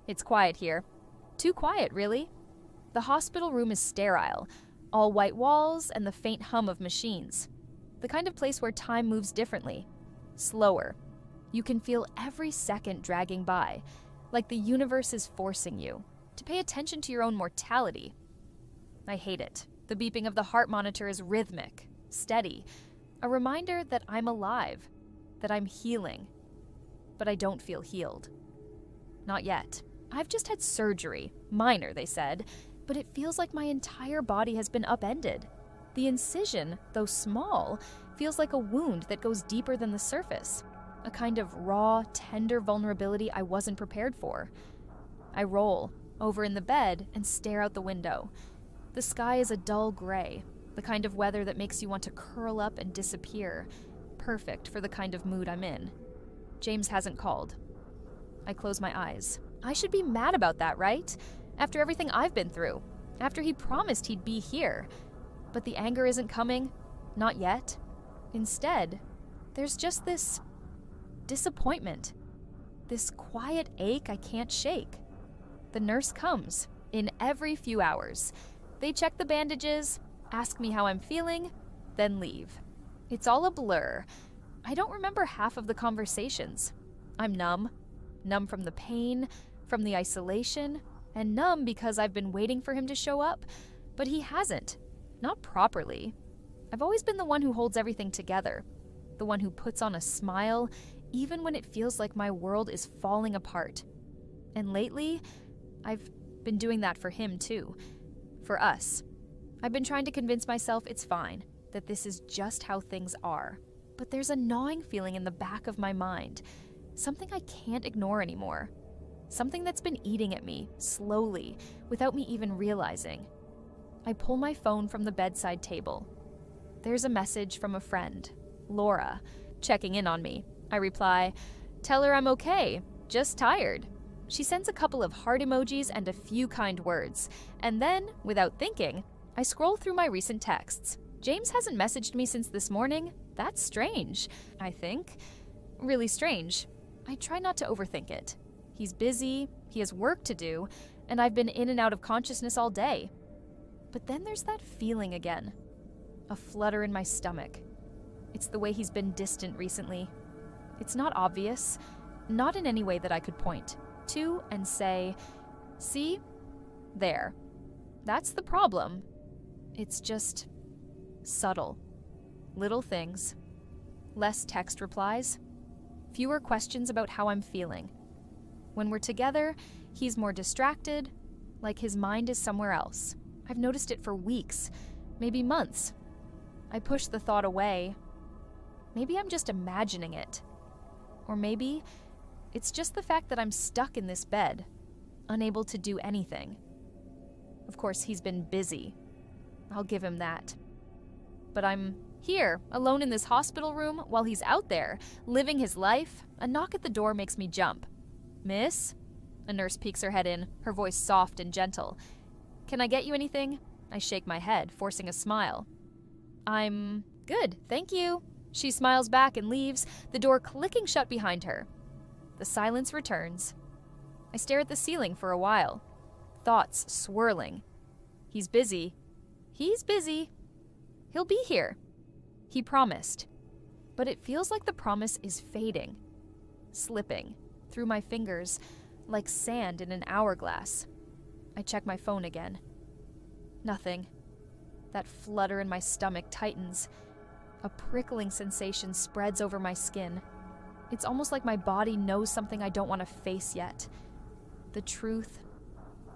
It's quiet here. Too quiet, really. The hospital room is sterile, all white walls and the faint hum of machines. The kind of place where time moves differently, slower. You can feel every second dragging by, like the universe is forcing you to pay attention to your own mortality. I hate it. The beeping of the heart monitor is rhythmic, steady, a reminder that I'm alive, that I'm healing. But I don't feel healed. Not yet. I've just had surgery, minor, they said, but it feels like my entire body has been upended. The incision, though small, feels like a wound that goes deeper than the surface, a kind of raw, tender vulnerability I wasn't prepared for. I roll over in the bed and stare out the window. The sky is a dull gray, the kind of weather that makes you want to curl up and disappear, perfect for the kind of mood I'm in. James hasn't called. I close my eyes. I should be mad about that, right? After everything I've been through, after he promised he'd be here. But the anger isn't coming, not yet. Instead, there's just this disappointment, this quiet ache I can't shake. The nurse comes in every few hours. They check the bandages, ask me how I'm feeling, then leave. It's all a blur. I don't remember half of the conversations. I'm numb from the pain, from the isolation, and numb because I've been waiting for him to show up, but he hasn't. Not properly. I've always been the one who holds everything together, the one who puts on a smile even when it feels like my world is falling apart. And lately, I've been doing that for him too. For us. I've been trying to convince myself it's fine, that this is just how things are. But there's a gnawing feeling in the back of my mind, something I can't ignore anymore. Something that's been eating at me, slowly, without me even realizing. I pull my phone from the bedside table. There's a message from a friend, Laura, checking in on me. I reply, "Tell her I'm okay, just tired." She sends a couple of heart emojis and a few kind words, and then, without thinking, I scroll through my recent texts. James hasn't messaged me since this morning. That's strange, I think. Really strange. I try not to overthink it. He's busy, he has work to do, and I've been in and out of consciousness all day. But then there's that feeling again. A flutter in my stomach. It's the way he's been distant recently. It's not obvious, not in any way that I could point to and say, "See? There. That's the problem." It's just subtle. Little things. Less text replies. Fewer questions about how I'm feeling. When we're together, he's more distracted, like his mind is somewhere else. I've noticed it for weeks, maybe months. I push the thought away. Maybe I'm just imagining it. Or maybe it's just the fact that I'm stuck in this bed, unable to do anything. Of course, he's been busy. I'll give him that. But I'm here, alone in this hospital room, while he's out there, living his life. A knock at the door makes me jump. "Miss?" A nurse peeks her head in, her voice soft and gentle. "Can I get you anything?" I shake my head, forcing a smile. "I'm good, thank you." She smiles back and leaves, the door clicking shut behind her. The silence returns. I stare at the ceiling for a while, thoughts swirling. He's busy. He's busy. He'll be here. He promised. But it feels like the promise is fading, slipping through my fingers like sand in an hourglass. I check my phone again. Nothing. That flutter in my stomach tightens. A prickling sensation spreads over my skin. It's almost like my body knows something I don't want to face yet. The truth,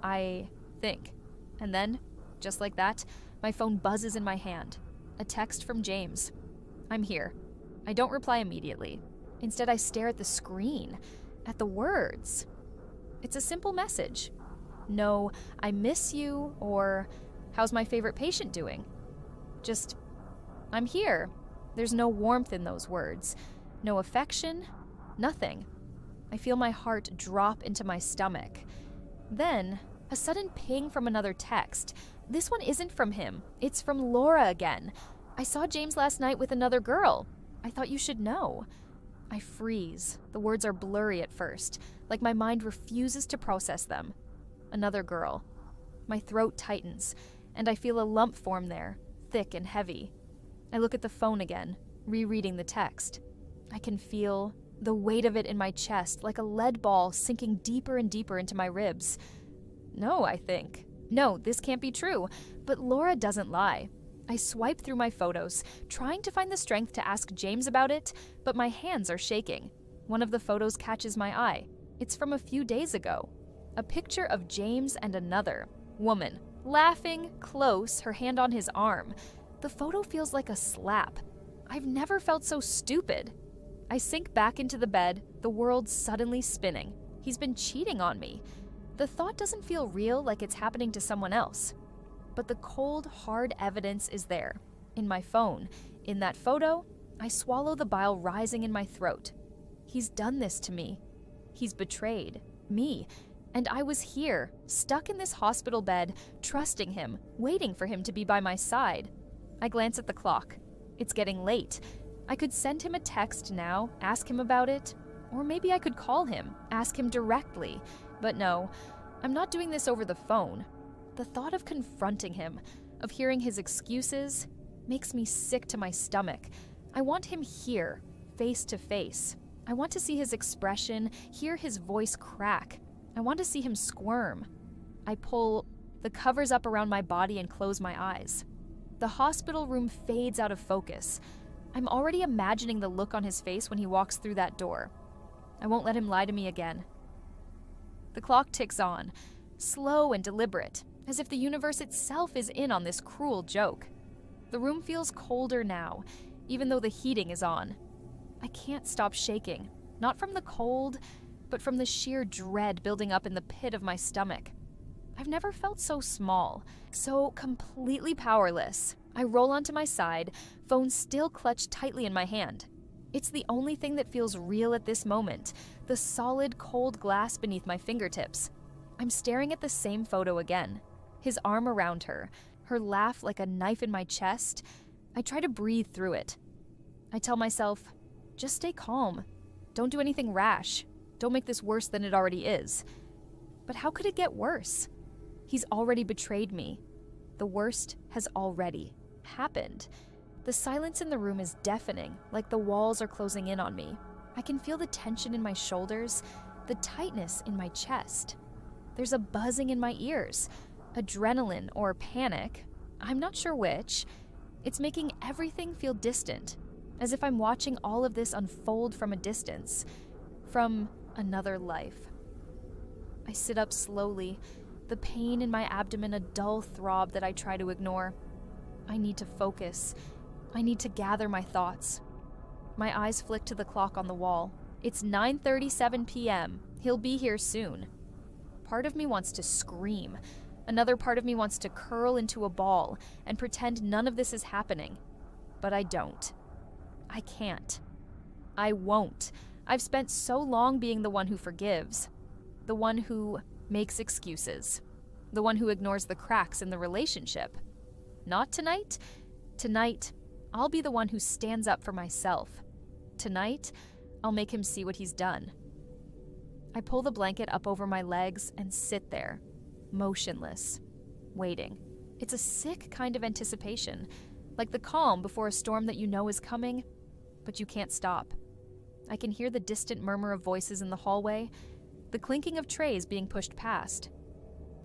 I think. And then, just like that, my phone buzzes in my hand. A text from James. I'm here. I don't reply immediately. Instead, I stare at the screen, at the words. It's a simple message. No, I miss you, or how's my favorite patient doing? Just, I'm here. There's no warmth in those words. No affection. Nothing. I feel my heart drop into my stomach. Then, a sudden ping from another text. This one isn't from him. It's from Laura again. "I saw James last night with another girl. I thought you should know." I freeze. The words are blurry at first, like my mind refuses to process them. Another girl. My throat tightens, and I feel a lump form there, thick and heavy. I look at the phone again, rereading the text. I can feel the weight of it in my chest, like a lead ball sinking deeper and deeper into my ribs. No, I think. No, this can't be true. But Laura doesn't lie. I swipe through my photos, trying to find the strength to ask James about it, but my hands are shaking. One of the photos catches my eye. It's from a few days ago. A picture of James and another woman, laughing, close, her hand on his arm. The photo feels like a slap. I've never felt so stupid. I sink back into the bed, the world suddenly spinning. He's been cheating on me. The thought doesn't feel real, like it's happening to someone else. But the cold, hard evidence is there. In my phone. In that photo, I swallow the bile rising in my throat. He's done this to me. He's betrayed me. And I was here, stuck in this hospital bed, trusting him, waiting for him to be by my side. I glance at the clock. It's getting late. I could send him a text now, ask him about it. Or maybe I could call him, ask him directly. But no, I'm not doing this over the phone. The thought of confronting him, of hearing his excuses, makes me sick to my stomach. I want him here, face to face. I want to see his expression, hear his voice crack. I want to see him squirm. I pull the covers up around my body and close my eyes. The hospital room fades out of focus. I'm already imagining the look on his face when he walks through that door. I won't let him lie to me again. The clock ticks on, slow and deliberate, as if the universe itself is in on this cruel joke. The room feels colder now, even though the heating is on. I can't stop shaking, not from the cold, but from the sheer dread building up in the pit of my stomach. I've never felt so small, so completely powerless. I roll onto my side, phone still clutched tightly in my hand. It's the only thing that feels real at this moment, the solid, cold glass beneath my fingertips. I'm staring at the same photo again. His arm around her, her laugh like a knife in my chest. I try to breathe through it. I tell myself, just stay calm. Don't do anything rash. Don't make this worse than it already is. But how could it get worse? He's already betrayed me. The worst has already happened. The silence in the room is deafening, like the walls are closing in on me. I can feel the tension in my shoulders, the tightness in my chest. There's a buzzing in my ears. Adrenaline or panic, I'm not sure which. It's making everything feel distant, as if I'm watching all of this unfold from a distance, from another life. I sit up slowly, the pain in my abdomen a dull throb that I try to ignore. I need to focus. I need to gather my thoughts. My eyes flick to the clock on the wall. It's 9:37 p.m. He'll be here soon. Part of me wants to scream. Another part of me wants to curl into a ball and pretend none of this is happening. But I don't. I can't. I won't. I've spent so long being the one who forgives. The one who makes excuses. The one who ignores the cracks in the relationship. Not tonight. Tonight, I'll be the one who stands up for myself. Tonight, I'll make him see what he's done. I pull the blanket up over my legs and sit there, motionless, waiting. It's a sick kind of anticipation, like the calm before a storm that you know is coming, but you can't stop. I can hear the distant murmur of voices in the hallway, the clinking of trays being pushed past,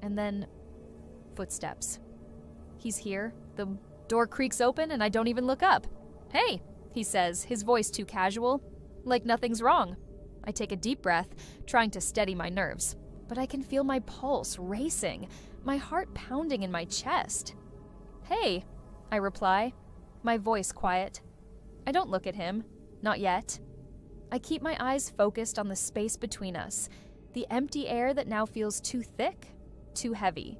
and then footsteps. He's here, the door creaks open, and I don't even look up. "Hey," he says, his voice too casual, like nothing's wrong. I take a deep breath, trying to steady my nerves, but I can feel my pulse racing, my heart pounding in my chest. "Hey," I reply, my voice quiet. I don't look at him, not yet. I keep my eyes focused on the space between us, the empty air that now feels too thick, too heavy.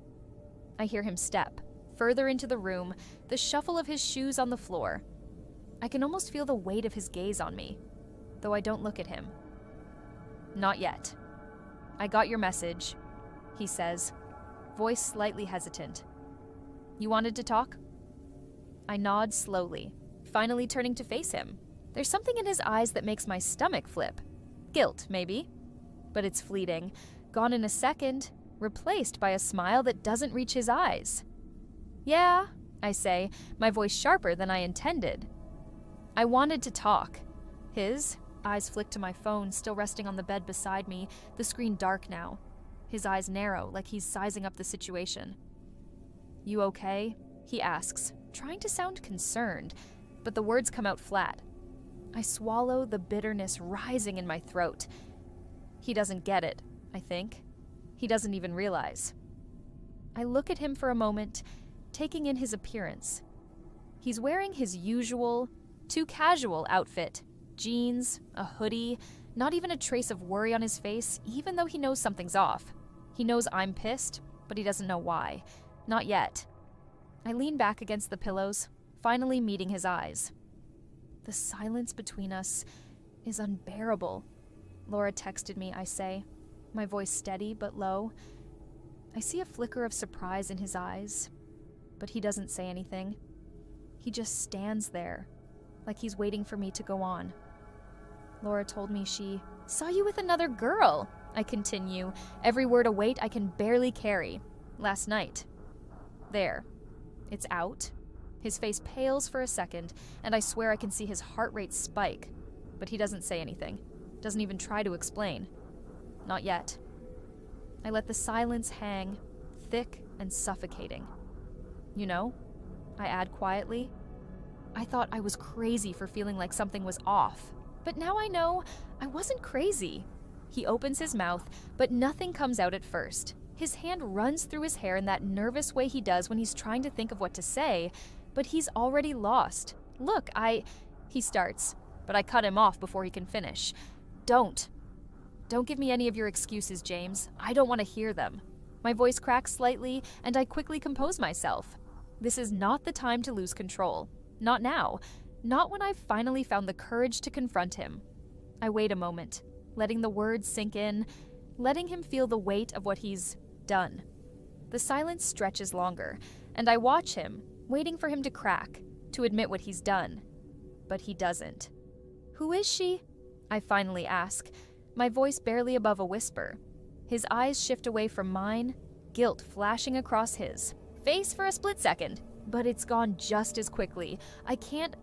I hear him step, further into the room, the shuffle of his shoes on the floor. I can almost feel the weight of his gaze on me, though I don't look at him. "Not yet. I got your message," he says, voice slightly hesitant. "You wanted to talk?" I nod slowly, finally turning to face him. There's something in his eyes that makes my stomach flip. Guilt, maybe. But it's fleeting, gone in a second, replaced by a smile that doesn't reach his eyes. "Yeah," I say, my voice sharper than I intended. "I wanted to talk." His eyes flick to my phone, still resting on the bed beside me, the screen dark now. His eyes narrow, like he's sizing up the situation. "You okay?" he asks, trying to sound concerned, but the words come out flat. I swallow, the bitterness rising in my throat. He doesn't get it, I think. He doesn't even realize. I look at him for a moment, taking in his appearance. He's wearing his usual, too casual outfit. Jeans, a hoodie, not even a trace of worry on his face, even though he knows something's off. He knows I'm pissed, but he doesn't know why. Not yet. I lean back against the pillows, finally meeting his eyes. The silence between us is unbearable. Laura texted me, I say, my voice steady but low. I see a flicker of surprise in his eyes, but he doesn't say anything. He just stands there, like he's waiting for me to go on. Laura told me she saw you with another girl, I continue, every word a weight I can barely carry. Last night. There. It's out. His face pales for a second, and I swear I can see his heart rate spike. But he doesn't say anything. Doesn't even try to explain. Not yet. I let the silence hang, thick and suffocating. "You know," I add quietly, "I thought I was crazy for feeling like something was off. But now I know I wasn't crazy." He opens his mouth, but nothing comes out at first. His hand runs through his hair in that nervous way he does when he's trying to think of what to say, but he's already lost. "Look, He starts, but I cut him off before he can finish. Don't give me any of your excuses, James. I don't want to hear them." My voice cracks slightly, and I quickly compose myself. This is not the time to lose control. Not now. Not when I've finally found the courage to confront him. I wait a moment, letting the words sink in, letting him feel the weight of what he's done. The silence stretches longer, and I watch him, waiting for him to crack, to admit what he's done. But he doesn't. "Who is she?" I finally ask, my voice barely above a whisper. His eyes shift away from mine, guilt flashing across his face for a split second, but it's gone just as quickly. I can't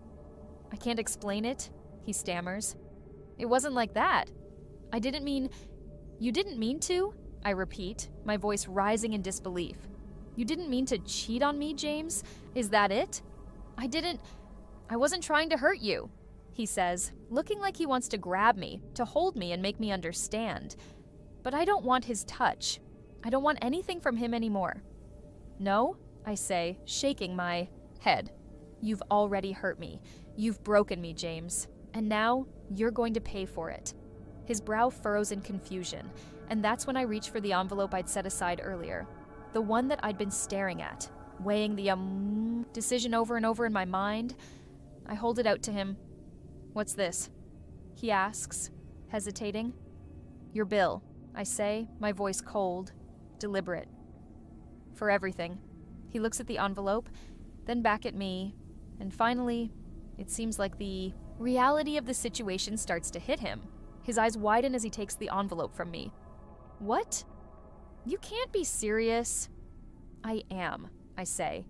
explain it," he stammers. "It wasn't like that. I didn't mean..." "You didn't mean to?" I repeat, my voice rising in disbelief. "You didn't mean to cheat on me, James? Is that it?" I wasn't trying to hurt you," he says, looking like he wants to grab me, to hold me and make me understand. But I don't want his touch. I don't want anything from him anymore. "No," I say, shaking my head. "You've already hurt me. You've broken me, James. And now you're going to pay for it." His brow furrows in confusion, and that's when I reach for the envelope I'd set aside earlier. The one that I'd been staring at, weighing the decision over and over in my mind. I hold it out to him. "What's this?" he asks, hesitating. "Your bill," I say, my voice cold, deliberate. "For everything." He looks at the envelope, then back at me, and finally, it seems like the reality of the situation starts to hit him. His eyes widen as he takes the envelope from me. "What? You can't be serious." "I am," I say.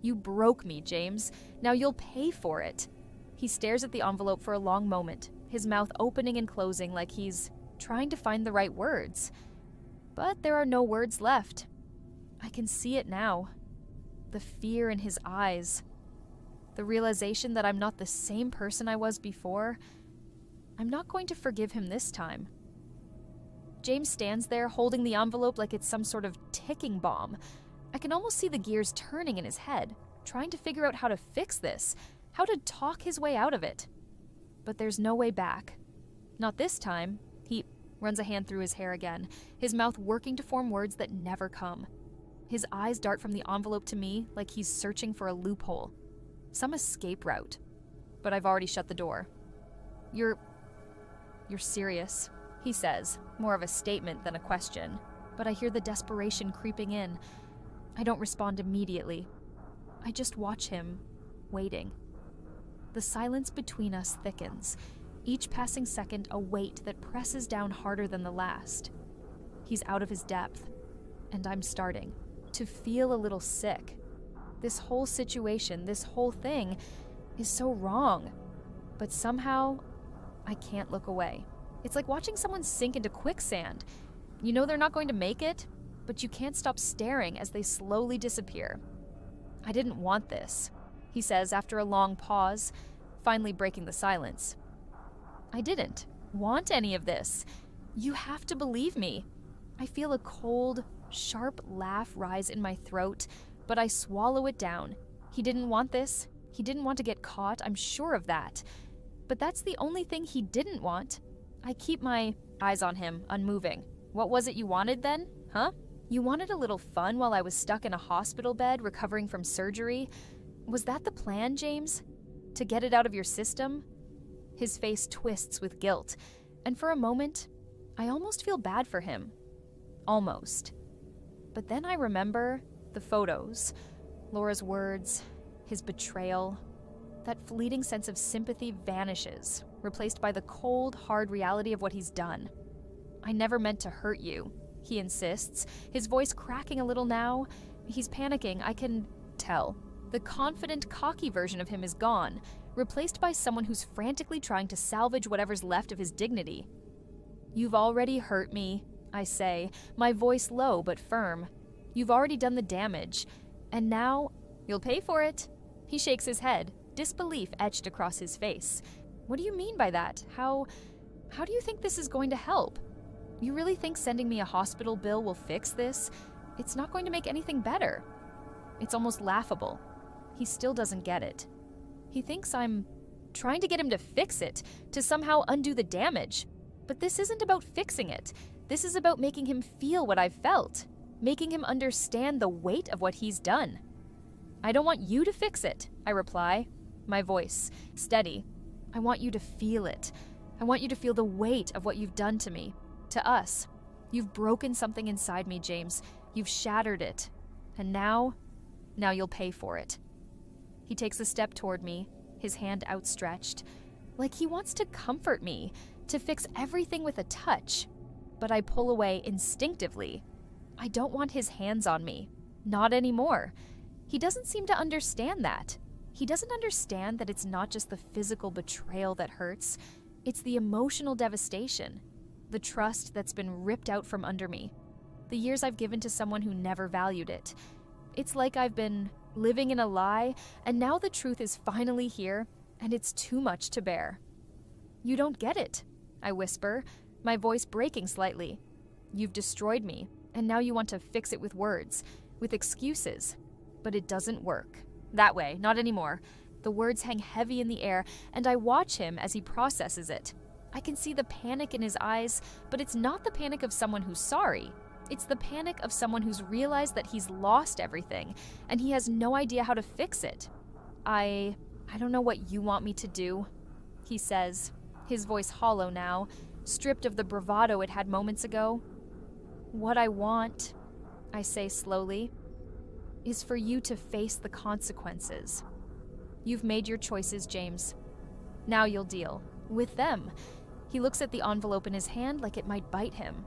"You broke me, James. Now you'll pay for it." He stares at the envelope for a long moment, his mouth opening and closing like he's trying to find the right words. But there are no words left. I can see it now. The fear in his eyes. The realization that I'm not the same person I was before. I'm not going to forgive him this time. James stands there holding the envelope like it's some sort of ticking bomb. I can almost see the gears turning in his head, trying to figure out how to fix this, how to talk his way out of it. But there's no way back. Not this time. He runs a hand through his hair again, his mouth working to form words that never come. His eyes dart from the envelope to me like he's searching for a loophole, some escape route. But I've already shut the door. You're serious," he says, more of a statement than a question. But I hear the desperation creeping in. I don't respond immediately. I just watch him, waiting. The silence between us thickens, each passing second a weight that presses down harder than the last. He's out of his depth, and I'm starting to feel a little sick. This whole situation, this whole thing, is so wrong. But somehow, I can't look away. It's like watching someone sink into quicksand. You know they're not going to make it, but you can't stop staring as they slowly disappear. I didn't want this, he says after a long pause, finally breaking the silence. I didn't want any of this. You have to believe me. I feel a cold, sharp laugh rise in my throat, but I swallow it down. He didn't want this. He didn't want to get caught, I'm sure of that. But that's the only thing he didn't want. I keep my eyes on him, unmoving. What was it you wanted then, huh? You wanted a little fun while I was stuck in a hospital bed recovering from surgery? Was that the plan, James? To get it out of your system? His face twists with guilt, and for a moment, I almost feel bad for him. Almost. But then I remember the photos, Laura's words, his betrayal. That fleeting sense of sympathy vanishes, replaced by the cold, hard reality of what he's done. I never meant to hurt you, he insists, his voice cracking a little now. He's panicking, I can tell. The confident, cocky version of him is gone, replaced by someone who's frantically trying to salvage whatever's left of his dignity. You've already hurt me, I say, my voice low but firm. You've already done the damage, and now you'll pay for it. He shakes his head, disbelief etched across his face. What do you mean by that? How do you think this is going to help? You really think sending me a hospital bill will fix this? It's not going to make anything better. It's almost laughable. He still doesn't get it. He thinks I'm trying to get him to fix it, to somehow undo the damage. But this isn't about fixing it. This is about making him feel what I've felt, making him understand the weight of what he's done. I don't want you to fix it, I reply, my voice steady. I want you to feel it. I want you to feel the weight of what you've done to me, to us. You've broken something inside me, James. You've shattered it. And now you'll pay for it. He takes a step toward me, his hand outstretched, like he wants to comfort me, to fix everything with a touch. But I pull away instinctively. I don't want his hands on me. Not anymore. He doesn't seem to understand that. He doesn't understand that it's not just the physical betrayal that hurts, it's the emotional devastation, the trust that's been ripped out from under me, the years I've given to someone who never valued it. It's like I've been living in a lie, and now the truth is finally here, and it's too much to bear. You don't get it, I whisper, my voice breaking slightly. You've destroyed me, and now you want to fix it with words, with excuses. But it doesn't work. That way, not anymore. The words hang heavy in the air, and I watch him as he processes it. I can see the panic in his eyes, but it's not the panic of someone who's sorry. It's the panic of someone who's realized that he's lost everything, and he has no idea how to fix it. I don't know what you want me to do, he says, his voice hollow now, stripped of the bravado it had moments ago. What I want, I say slowly, is for you to face the consequences. You've made your choices, James. Now you'll deal with them. He looks at the envelope in his hand like it might bite him.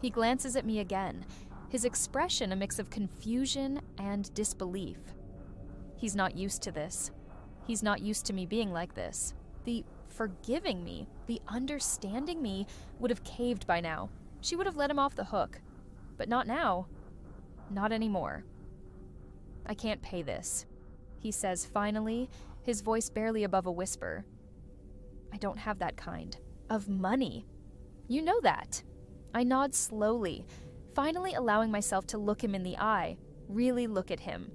He glances at me again, his expression a mix of confusion and disbelief. He's not used to this. He's not used to me being like this. The forgiving me, the understanding me would have caved by now. She would have let him off the hook. But not now. Not anymore. I can't pay this, he says finally, his voice barely above a whisper. I don't have that kind of money. You know that. I nod slowly, finally allowing myself to look him in the eye, really look at him.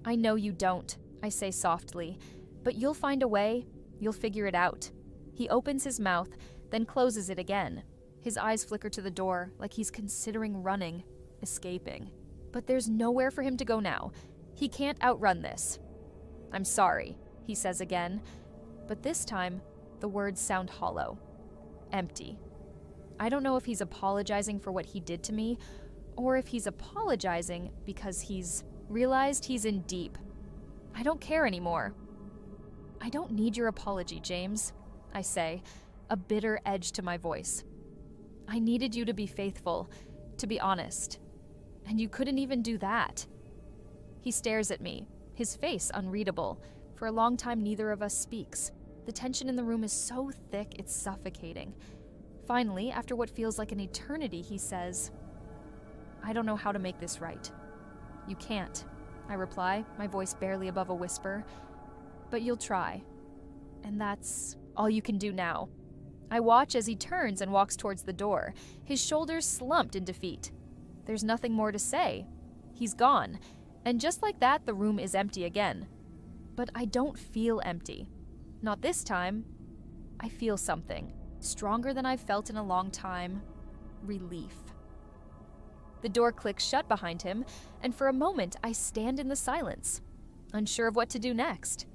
I know you don't, I say softly, but you'll find a way, you'll figure it out. He opens his mouth, then closes it again. His eyes flicker to the door, like he's considering running, escaping. But there's nowhere for him to go now. He can't outrun this. I'm sorry, he says again, but this time, the words sound hollow, empty. I don't know if he's apologizing for what he did to me, or if he's apologizing because he's realized he's in deep. I don't care anymore. I don't need your apology, James, I say, a bitter edge to my voice. I needed you to be faithful, to be honest. And you couldn't even do that. He stares at me, his face unreadable. For a long time, neither of us speaks. The tension in the room is so thick, it's suffocating. Finally, after what feels like an eternity, he says, I don't know how to make this right. You can't, I reply, my voice barely above a whisper. But you'll try. And that's all you can do now. I watch as he turns and walks towards the door, his shoulders slumped in defeat. There's nothing more to say. He's gone. And just like that, the room is empty again. But I don't feel empty. Not this time. I feel something, stronger than I've felt in a long time. Relief. The door clicks shut behind him, and for a moment I stand in the silence, unsure of what to do next.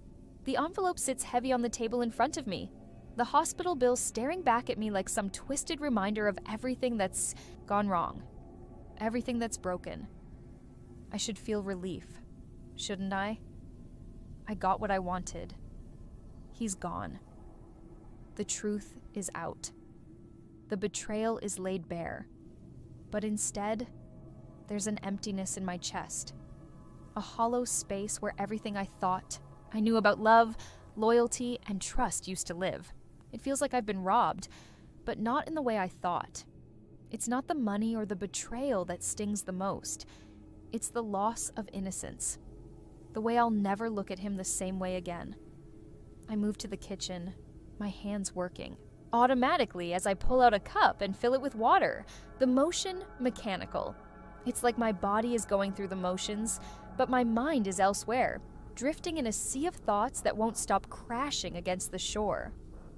The envelope sits heavy on the table in front of me, the hospital bill staring back at me like some twisted reminder of everything that's gone wrong, everything that's broken. I should feel relief, shouldn't I? I got what I wanted. He's gone. The truth is out. The betrayal is laid bare. But instead, there's an emptiness in my chest. A hollow space where everything I thought I knew about love, loyalty, and trust used to live. It feels like I've been robbed, but not in the way I thought. It's not the money or the betrayal that stings the most. It's the loss of innocence. The way I'll never look at him the same way again. I move to the kitchen, my hands working. Automatically as I pull out a cup and fill it with water, the motion mechanical. It's like my body is going through the motions, but my mind is elsewhere, drifting in a sea of thoughts that won't stop crashing against the shore.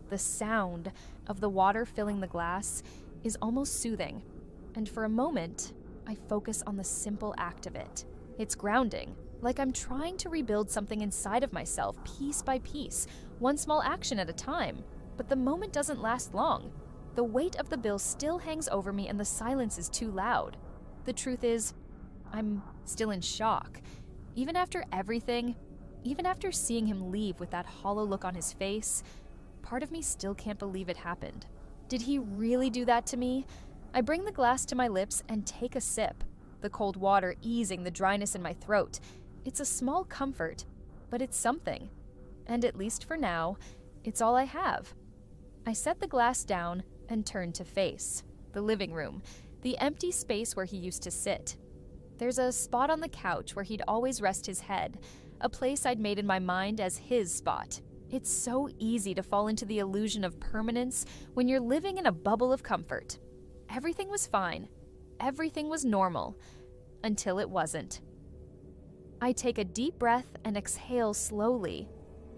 The sound of the water filling the glass is almost soothing, and for a moment, I focus on the simple act of it. It's grounding, like I'm trying to rebuild something inside of myself piece by piece, one small action at a time. But the moment doesn't last long. The weight of the bill still hangs over me and the silence is too loud. The truth is, I'm still in shock. Even after everything, even after seeing him leave with that hollow look on his face, part of me still can't believe it happened. Did he really do that to me? I bring the glass to my lips and take a sip, the cold water easing the dryness in my throat. It's a small comfort, but it's something. And at least for now, it's all I have. I set the glass down and turn to face the living room, the empty space where he used to sit. There's a spot on the couch where he'd always rest his head, a place I'd made in my mind as his spot. It's so easy to fall into the illusion of permanence when you're living in a bubble of comfort. Everything was fine. Everything was normal. Until it wasn't. I take a deep breath and exhale slowly,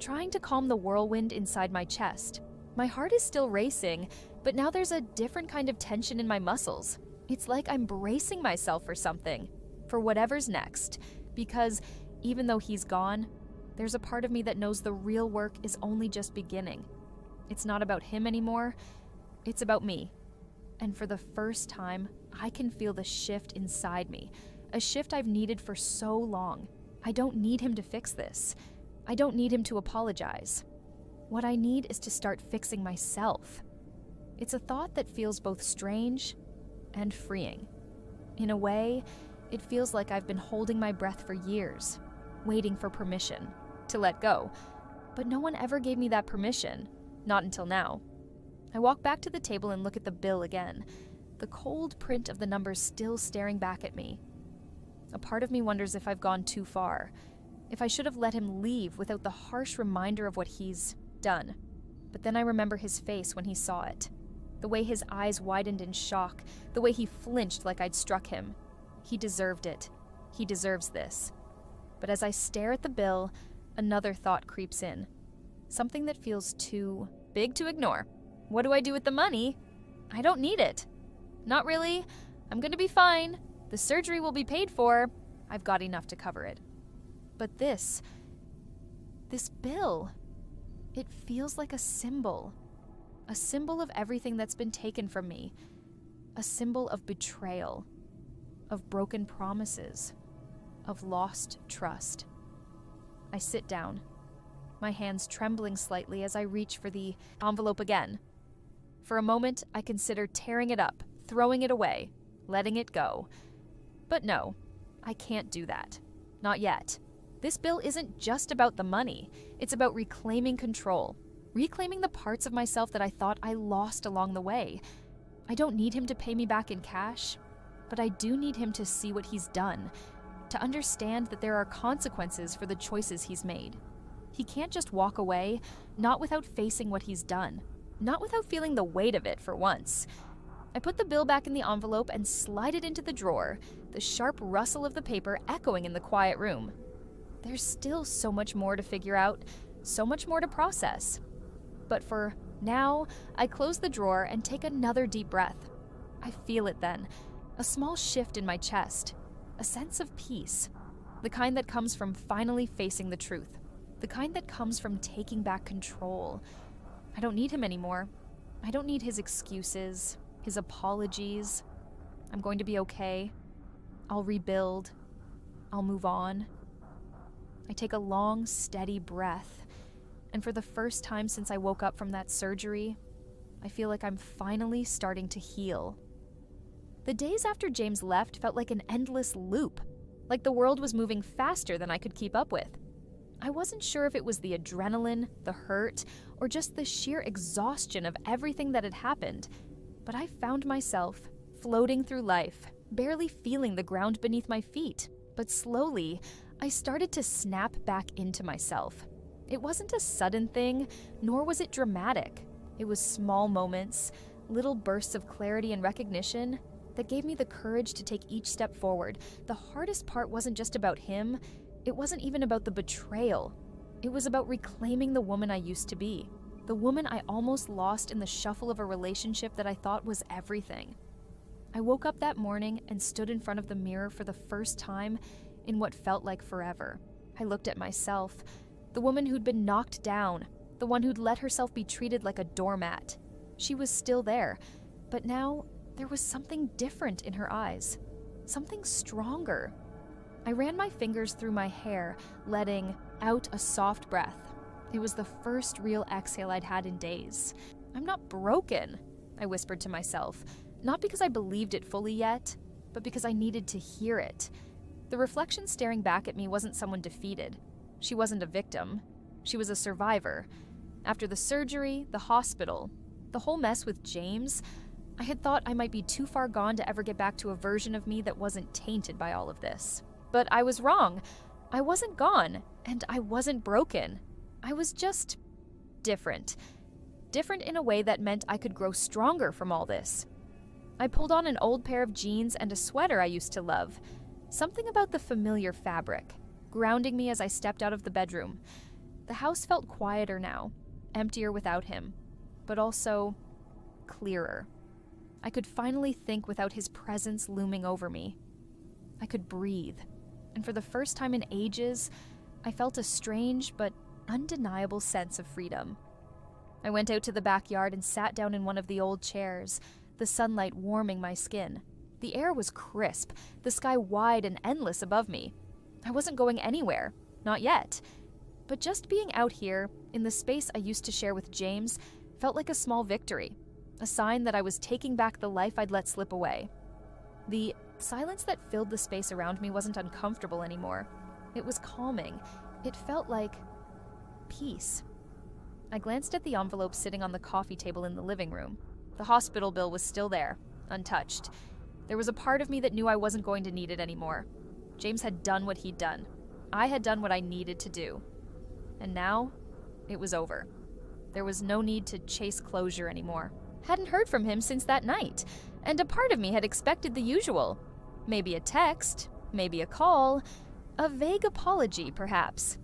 trying to calm the whirlwind inside my chest. My heart is still racing, but now there's a different kind of tension in my muscles. It's like I'm bracing myself for something, for whatever's next, because even though he's gone, there's a part of me that knows the real work is only just beginning. It's not about him anymore, it's about me. And for the first time, I can feel the shift inside me, a shift I've needed for so long. I don't need him to fix this. I don't need him to apologize. What I need is to start fixing myself. It's a thought that feels both strange and freeing. In a way, it feels like I've been holding my breath for years, waiting for permission to let go. But no one ever gave me that permission, not until now. I walk back to the table and look at the bill again, the cold print of the numbers still staring back at me. A part of me wonders if I've gone too far, if I should have let him leave without the harsh reminder of what he's done. But then I remember his face when he saw it. The way his eyes widened in shock, the way he flinched like I'd struck him. He deserved it. He deserves this. But as I stare at the bill, another thought creeps in. Something that feels too big to ignore. What do I do with the money? I don't need it. Not really. I'm gonna be fine. The surgery will be paid for. I've got enough to cover it. But this bill, it feels like a symbol of everything that's been taken from me, a symbol of betrayal, of broken promises, of lost trust. I sit down. my hands trembling slightly as I reach for the envelope again. For a moment, I consider tearing it up, throwing it away, letting it go. But no, I can't do that. Not yet. This bill isn't just about the money. It's about reclaiming control. Reclaiming the parts of myself that I thought I lost along the way. I don't need him to pay me back in cash, but I do need him to see what he's done, to understand that there are consequences for the choices he's made. He can't just walk away, not without facing what he's done, not without feeling the weight of it for once. I put the bill back in the envelope and slide it into the drawer, the sharp rustle of the paper echoing in the quiet room. There's still so much more to figure out, so much more to process. But for now, I close the drawer and take another deep breath. I feel it then, a small shift in my chest, a sense of peace, the kind that comes from finally facing the truth, the kind that comes from taking back control. I don't need him anymore. I don't need his excuses, his apologies. I'm going to be okay. I'll rebuild. I'll move on. I take a long, steady breath, and for the first time since I woke up from that surgery, I feel like I'm finally starting to heal. The days after James left felt like an endless loop, like the world was moving faster than I could keep up with. I wasn't sure if it was the adrenaline, the hurt, or just the sheer exhaustion of everything that had happened, but I found myself floating through life, barely feeling the ground beneath my feet. But slowly, I started to snap back into myself. It wasn't a sudden thing, nor was it dramatic. It was small moments, little bursts of clarity and recognition that gave me the courage to take each step forward. The hardest part wasn't just about him. It wasn't even about the betrayal. It was about reclaiming the woman I used to be, the woman I almost lost in the shuffle of a relationship that I thought was everything. I woke up that morning and stood in front of the mirror for the first time in what felt like forever. I looked at myself, the woman who'd been knocked down, the one who'd let herself be treated like a doormat. She was still there, but now there was something different in her eyes, something stronger. I ran my fingers through my hair, letting out a soft breath. It was the first real exhale I'd had in days. I'm not broken, I whispered to myself, not because I believed it fully yet, but because I needed to hear it. The reflection staring back at me wasn't someone defeated. She wasn't a victim. She was a survivor. After the surgery, the hospital, the whole mess with James, I had thought I might be too far gone to ever get back to a version of me that wasn't tainted by all of this. But I was wrong. I wasn't gone, and I wasn't broken. I was just different. Different in a way that meant I could grow stronger from all this. I pulled on an old pair of jeans and a sweater I used to love. Something about the familiar fabric, grounding me as I stepped out of the bedroom. The house felt quieter now, emptier without him, but also clearer. I could finally think without his presence looming over me. I could breathe, and for the first time in ages, I felt a strange but undeniable sense of freedom. I went out to the backyard and sat down in one of the old chairs, the sunlight warming my skin. The air was crisp, the sky wide and endless above me. I wasn't going anywhere, not yet. But just being out here, in the space I used to share with James, felt like a small victory, a sign that I was taking back the life I'd let slip away. The silence that filled the space around me wasn't uncomfortable anymore. It was calming. It felt like peace. I glanced at the envelope sitting on the coffee table in the living room. The hospital bill was still there, untouched. There was a part of me that knew I wasn't going to need it anymore. James had done what he'd done. I had done what I needed to do. And now, it was over. There was no need to chase closure anymore. Hadn't heard from him since that night, and a part of me had expected the usual. Maybe a text, maybe a call, a vague apology, perhaps.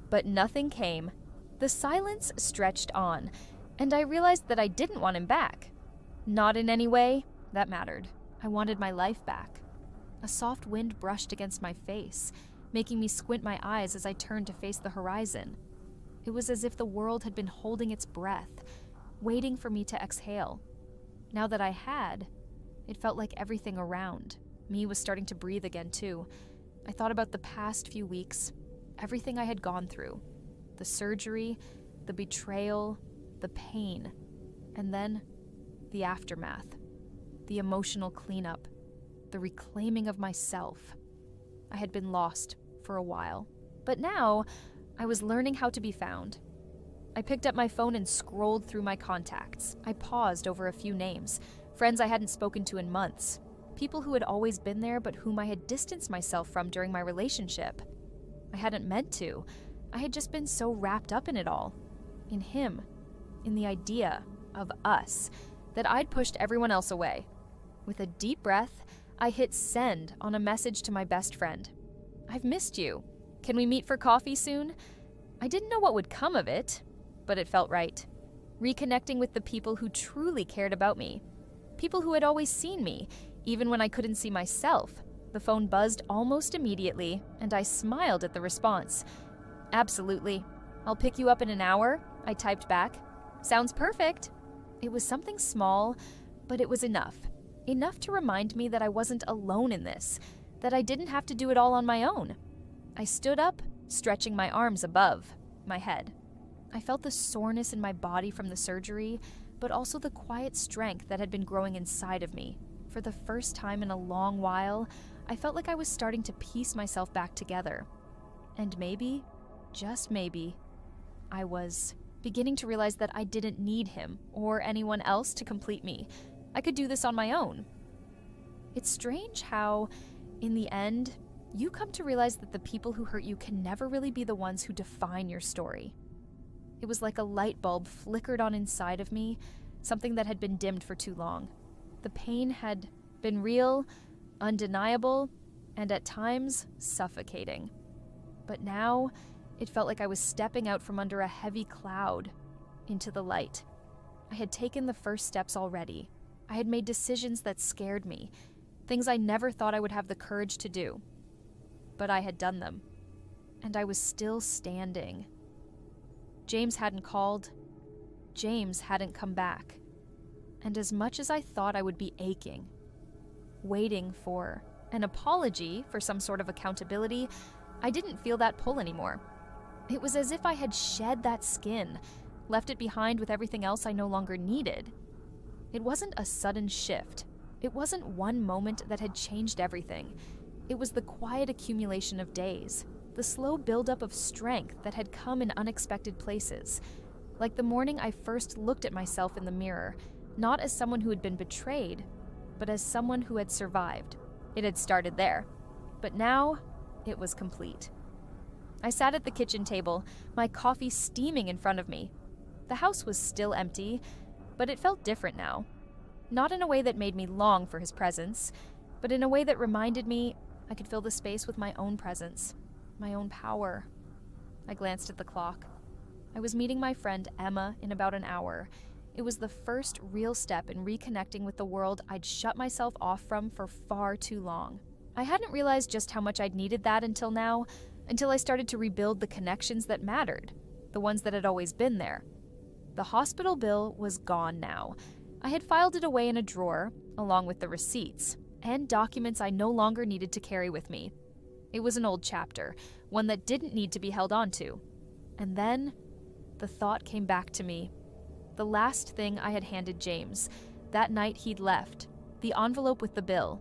But nothing came. The silence stretched on, and I realized that I didn't want him back. Not in any way that mattered. I wanted my life back. A soft wind brushed against my face, making me squint my eyes as I turned to face the horizon. It was as if the world had been holding its breath, waiting for me to exhale. Now that I had, it felt like everything around me was starting to breathe again too. I thought about the past few weeks, everything I had gone through. The surgery, the betrayal, the pain, and then the aftermath, the emotional cleanup, the reclaiming of myself. I had been lost for a while, but now I was learning how to be found. I picked up my phone and scrolled through my contacts. I paused over a few names, friends I hadn't spoken to in months, people who had always been there but whom I had distanced myself from during my relationship. I hadn't meant to. I had just been so wrapped up in it all, in him, in the idea of us, that I'd pushed everyone else away. With a deep breath, I hit send on a message to my best friend. "I've missed you. Can we meet for coffee soon?" I didn't know what would come of it, but it felt right. Reconnecting with the people who truly cared about me. People who had always seen me, even when I couldn't see myself. The phone buzzed almost immediately, and I smiled at the response. "Absolutely. I'll pick you up in an hour," I typed back. "Sounds perfect." It was something small, but it was enough. Enough to remind me that I wasn't alone in this, that I didn't have to do it all on my own. I stood up, stretching my arms above my head. I felt the soreness in my body from the surgery, but also the quiet strength that had been growing inside of me. For the first time in a long while, I felt like I was starting to piece myself back together. And maybe, just maybe, I was beginning to realize that I didn't need him or anyone else to complete me. I could do this on my own. It's strange how, in the end, you come to realize that the people who hurt you can never really be the ones who define your story. It was like a light bulb flickered on inside of me, something that had been dimmed for too long. The pain had been real, undeniable, and at times suffocating. But now, it felt like I was stepping out from under a heavy cloud into the light. I had taken the first steps already. I had made decisions that scared me, things I never thought I would have the courage to do. But I had done them, and I was still standing. James hadn't called. James hadn't come back. And as much as I thought I would be aching, waiting for an apology, for some sort of accountability, I didn't feel that pull anymore. It was as if I had shed that skin, left it behind with everything else I no longer needed. It wasn't a sudden shift. It wasn't one moment that had changed everything. It was the quiet accumulation of days, the slow buildup of strength that had come in unexpected places. Like the morning I first looked at myself in the mirror, not as someone who had been betrayed, but as someone who had survived. It had started there, but now it was complete. I sat at the kitchen table, my coffee steaming in front of me. The house was still empty, but it felt different now. Not in a way that made me long for his presence, but in a way that reminded me I could fill the space with my own presence, my own power. I glanced at the clock. I was meeting my friend Emma in about an hour. It was the first real step in reconnecting with the world I'd shut myself off from for far too long. I hadn't realized just how much I'd needed that until now, until I started to rebuild the connections that mattered, the ones that had always been there. The hospital bill was gone now. I had filed it away in a drawer, along with the receipts, and documents I no longer needed to carry with me. It was an old chapter, one that didn't need to be held onto. And then, the thought came back to me. The last thing I had handed James, that night he'd left, the envelope with the bill.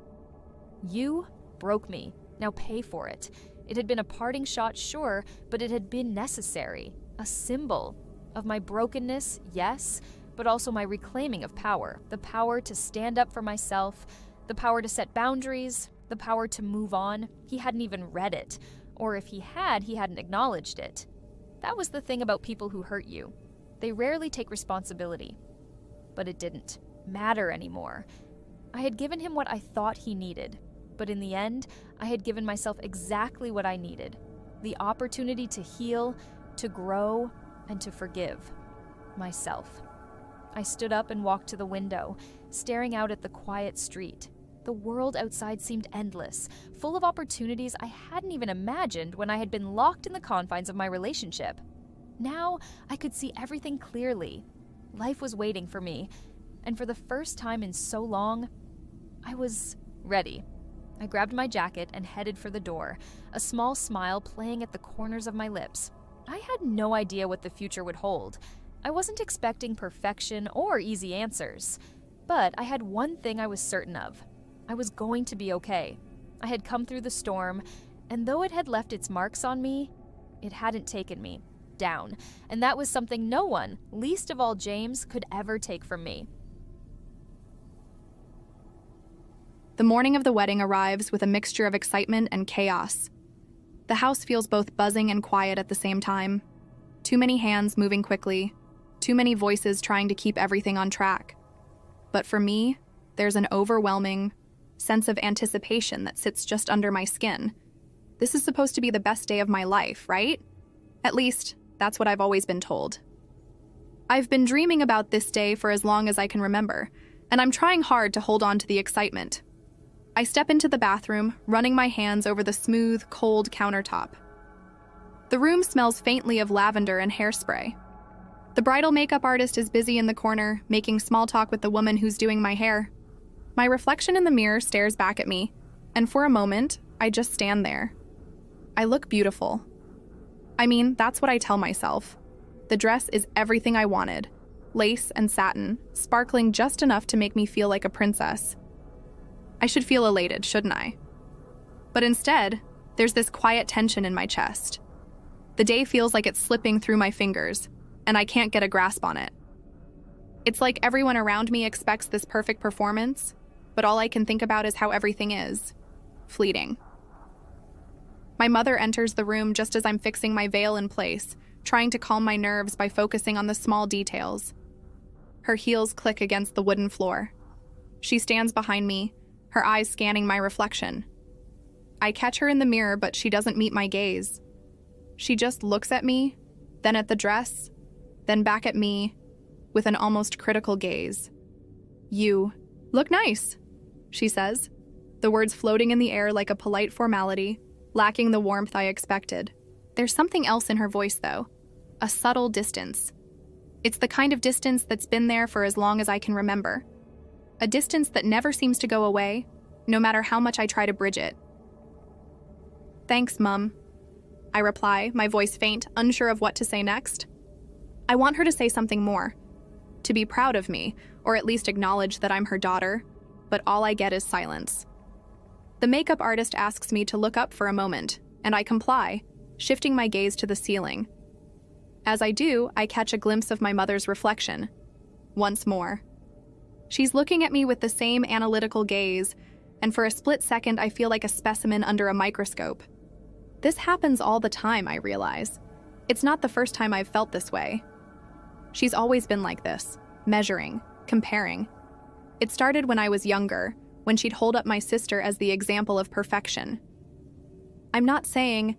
"You broke me. Now pay for it." It had been a parting shot, sure, but it had been necessary. A symbol of my brokenness, yes, but also my reclaiming of power. The power to stand up for myself, the power to set boundaries, the power to move on. He hadn't even read it, or if he had, he hadn't acknowledged it. That was the thing about people who hurt you. They rarely take responsibility. But it didn't matter anymore. I had given him what I thought he needed, but in the end, I had given myself exactly what I needed: the opportunity to heal, to grow, and to forgive myself. I stood up and walked to the window, staring out at the quiet street. The world outside seemed endless, full of opportunities I hadn't even imagined when I had been locked in the confines of my relationship. Now, I could see everything clearly. Life was waiting for me, and for the first time in so long, I was ready. I grabbed my jacket and headed for the door, a small smile playing at the corners of my lips. I had no idea what the future would hold. I wasn't expecting perfection or easy answers. But I had one thing I was certain of. I was going to be okay. I had come through the storm, and though it had left its marks on me, it hadn't taken me down, and that was something no one, least of all James, could ever take from me. The morning of the wedding arrives with a mixture of excitement and chaos. The house feels both buzzing and quiet at the same time. Too many hands moving quickly, too many voices trying to keep everything on track. But for me, there's an overwhelming sense of anticipation that sits just under my skin. This is supposed to be the best day of my life, right? At least, that's what I've always been told. I've been dreaming about this day for as long as I can remember, and I'm trying hard to hold on to the excitement. I step into the bathroom, running my hands over the smooth, cold countertop. The room smells faintly of lavender and hairspray. The bridal makeup artist is busy in the corner, making small talk with the woman who's doing my hair. My reflection in the mirror stares back at me, and for a moment, I just stand there. I look beautiful. I mean, that's what I tell myself. The dress is everything I wanted. Lace and satin, sparkling just enough to make me feel like a princess. I should feel elated, shouldn't I? But instead, there's this quiet tension in my chest. The day feels like it's slipping through my fingers, and I can't get a grasp on it. It's like everyone around me expects this perfect performance, but all I can think about is how everything is fleeting. My mother enters the room just as I'm fixing my veil in place, trying to calm my nerves by focusing on the small details. Her heels click against the wooden floor. She stands behind me, her eyes scanning my reflection. I catch her in the mirror, but she doesn't meet my gaze. She just looks at me, then at the dress, then back at me, with an almost critical gaze. "You look nice," she says, the words floating in the air like a polite formality, lacking the warmth I expected. There's something else in her voice, though, a subtle distance. It's the kind of distance that's been there for as long as I can remember. A distance that never seems to go away, no matter how much I try to bridge it. "Thanks, Mum," I reply, my voice faint, unsure of what to say next. I want her to say something more, to be proud of me, or at least acknowledge that I'm her daughter, but all I get is silence. The makeup artist asks me to look up for a moment, and I comply, shifting my gaze to the ceiling. As I do, I catch a glimpse of my mother's reflection. Once more. She's looking at me with the same analytical gaze, and for a split second I feel like a specimen under a microscope. This happens all the time, I realize. It's not the first time I've felt this way. She's always been like this, measuring, comparing. It started when I was younger, when she'd hold up my sister as the example of perfection. I'm not saying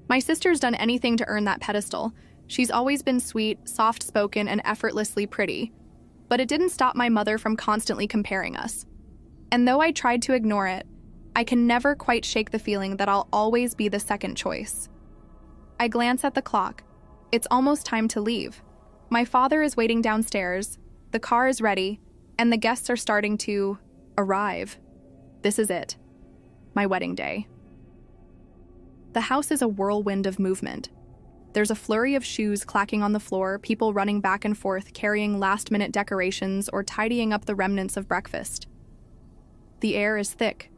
my sister's done anything to earn that pedestal. She's always been sweet, soft-spoken, and effortlessly pretty. But it didn't stop my mother from constantly comparing us. And though I tried to ignore it, I can never quite shake the feeling that I'll always be the second choice. I glance at the clock. It's almost time to leave. My father is waiting downstairs, the car is ready, and the guests are starting to arrive. This is it. My wedding day. The house is a whirlwind of movement. There's a flurry of shoes clacking on the floor, people running back and forth carrying last-minute decorations or tidying up the remnants of breakfast. The air is thick,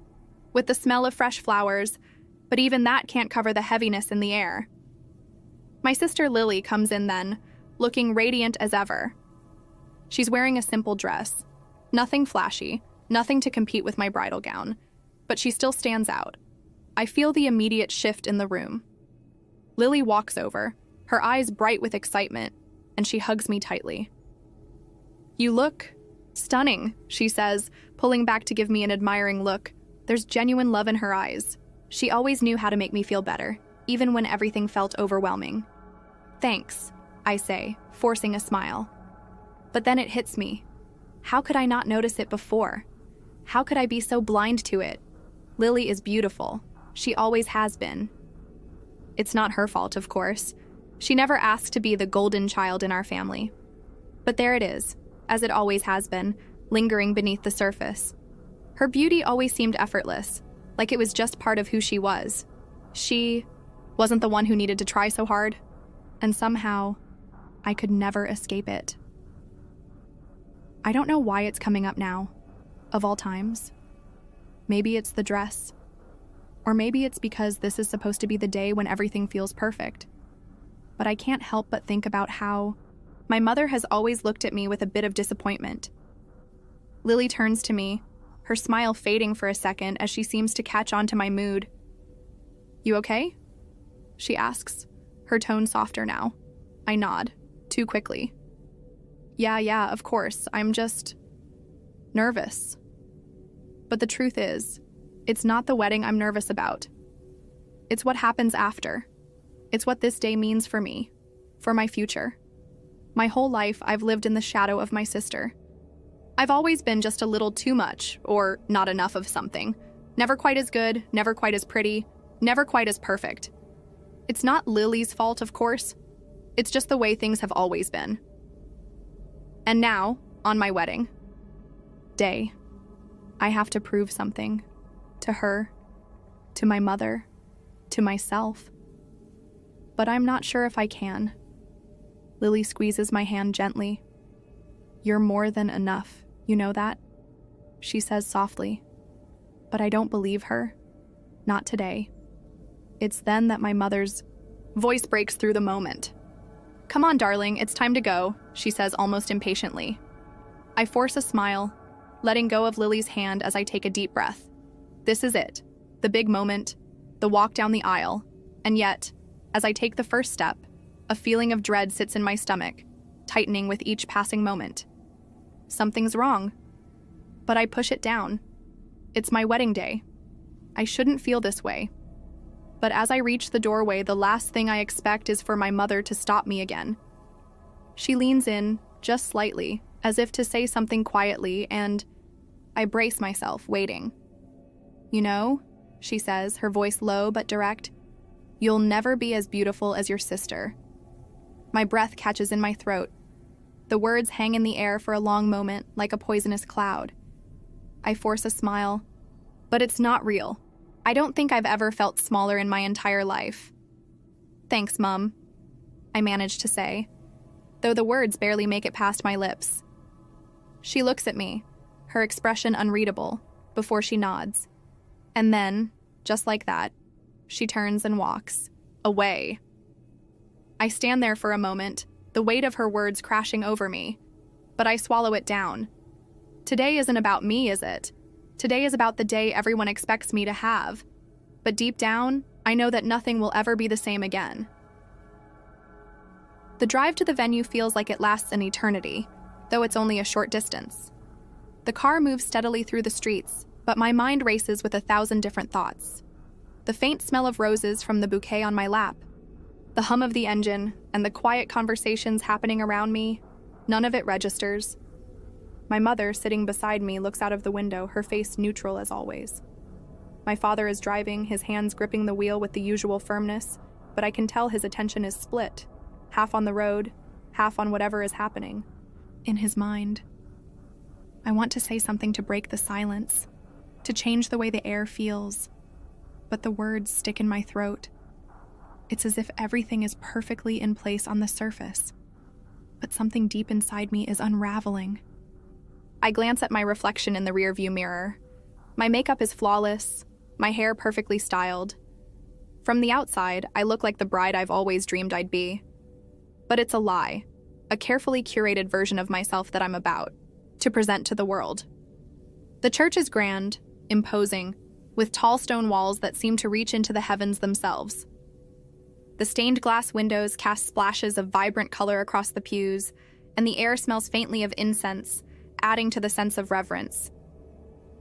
with the smell of fresh flowers, but even that can't cover the heaviness in the air. My sister Lily comes in then, looking radiant as ever. She's wearing a simple dress. Nothing flashy, nothing to compete with my bridal gown, but she still stands out. I feel the immediate shift in the room. Lily walks over, her eyes bright with excitement, and she hugs me tightly. "You look stunning," she says, pulling back to give me an admiring look. There's genuine love in her eyes. She always knew how to make me feel better, even when everything felt overwhelming. "Thanks," I say, forcing a smile. But then it hits me. How could I not notice it before? How could I be so blind to it? Lily is beautiful. She always has been. It's not her fault, of course. She never asked to be the golden child in our family. But there it is, as it always has been, lingering beneath the surface. Her beauty always seemed effortless, like it was just part of who she was. She wasn't the one who needed to try so hard. and somehow I could never escape it. I don't know why it's coming up now, of all times. Maybe it's the dress. Or maybe it's because this is supposed to be the day when everything feels perfect. But I can't help but think about how my mother has always looked at me with a bit of disappointment. Lily turns to me, her smile fading for a second as she seems to catch on to my mood. "You okay?" she asks, her tone softer now. I nod, too quickly. Yeah, of course, I'm just nervous. But the truth is, it's not the wedding I'm nervous about. It's what happens after. It's what this day means for me, for my future. My whole life, I've lived in the shadow of my sister. I've always been just a little too much, or not enough of something. Never quite as good, never quite as pretty, never quite as perfect. It's not Lily's fault, of course. It's just the way things have always been. And now, on my wedding day, I have to prove something. To her, to my mother, to myself. But I'm not sure if I can. Lily squeezes my hand gently. "You're more than enough, you know that?" she says softly. But I don't believe her. Not today. It's then that my mother's voice breaks through the moment. "Come on, darling, it's time to go," she says almost impatiently. I force a smile, letting go of Lily's hand as I take a deep breath. This is it, the big moment, the walk down the aisle, and yet, as I take the first step, a feeling of dread sits in my stomach, tightening with each passing moment. Something's wrong, but I push it down. It's my wedding day. I shouldn't feel this way. But as I reach the doorway, the last thing I expect is for my mother to stop me again. She leans in, just slightly, as if to say something quietly, and I brace myself, waiting. "You know," she says, her voice low but direct, "you'll never be as beautiful as your sister." My breath catches in my throat. The words hang in the air for a long moment, like a poisonous cloud. I force a smile, but it's not real. I don't think I've ever felt smaller in my entire life. "Thanks, Mum," I manage to say, though the words barely make it past my lips. She looks at me, her expression unreadable, before she nods. And then, just like that, she turns and walks, away. I stand there for a moment, the weight of her words crashing over me, but I swallow it down. Today isn't about me, is it? Today is about the day everyone expects me to have. But deep down, I know that nothing will ever be the same again. The drive to the venue feels like it lasts an eternity, though it's only a short distance. The car moves steadily through the streets, but my mind races with 1,000 different thoughts. The faint smell of roses from the bouquet on my lap, the hum of the engine, and the quiet conversations happening around me, none of it registers. My mother, sitting beside me, looks out of the window, her face neutral as always. My father is driving, his hands gripping the wheel with the usual firmness, but I can tell his attention is split, half on the road, half on whatever is happening. In his mind. I want to say something to break the silence, to change the way the air feels, but the words stick in my throat. It's as if everything is perfectly in place on the surface, but something deep inside me is unraveling. I glance at my reflection in the rearview mirror. My makeup is flawless, my hair perfectly styled. From the outside, I look like the bride I've always dreamed I'd be. But it's a lie, a carefully curated version of myself that I'm about to present to the world. The church is grand, imposing, with tall stone walls that seem to reach into the heavens themselves. The stained glass windows cast splashes of vibrant color across the pews, and the air smells faintly of incense, adding to the sense of reverence.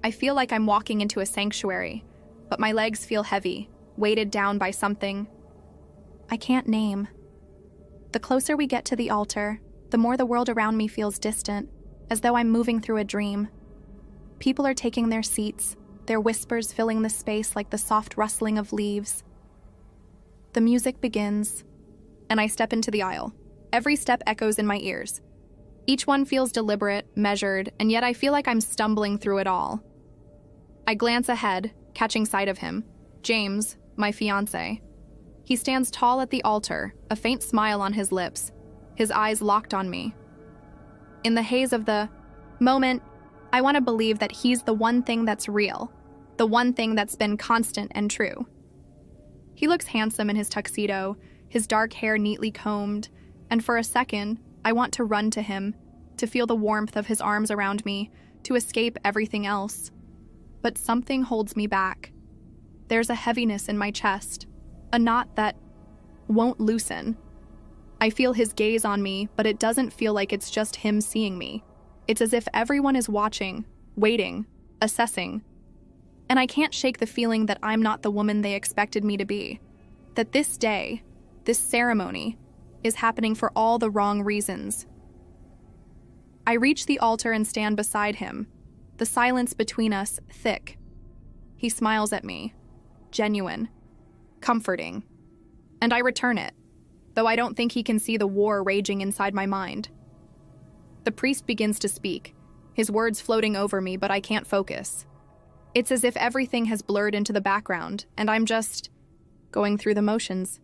I feel like I'm walking into a sanctuary, but my legs feel heavy, weighted down by something I can't name. The closer we get to the altar, the more the world around me feels distant, as though I'm moving through a dream. People are taking their seats, their whispers filling the space like the soft rustling of leaves. The music begins, and I step into the aisle. Every step echoes in my ears. Each one feels deliberate, measured, and yet I feel like I'm stumbling through it all. I glance ahead, catching sight of him, James, my fiancé. He stands tall at the altar, a faint smile on his lips, his eyes locked on me. In the haze of the moment, I want to believe that he's the one thing that's real, the one thing that's been constant and true. He looks handsome in his tuxedo, his dark hair neatly combed, and for a second, I want to run to him, to feel the warmth of his arms around me, to escape everything else. But something holds me back. There's a heaviness in my chest, a knot that won't loosen. I feel his gaze on me, but it doesn't feel like it's just him seeing me. It's as if everyone is watching, waiting, assessing. And I can't shake the feeling that I'm not the woman they expected me to be. That this day, this ceremony, is happening for all the wrong reasons. I reach the altar and stand beside him, the silence between us thick. He smiles at me, genuine, comforting, and I return it, though I don't think he can see the war raging inside my mind. The priest begins to speak, his words floating over me, but I can't focus. It's as if everything has blurred into the background, and I'm just going through the motions.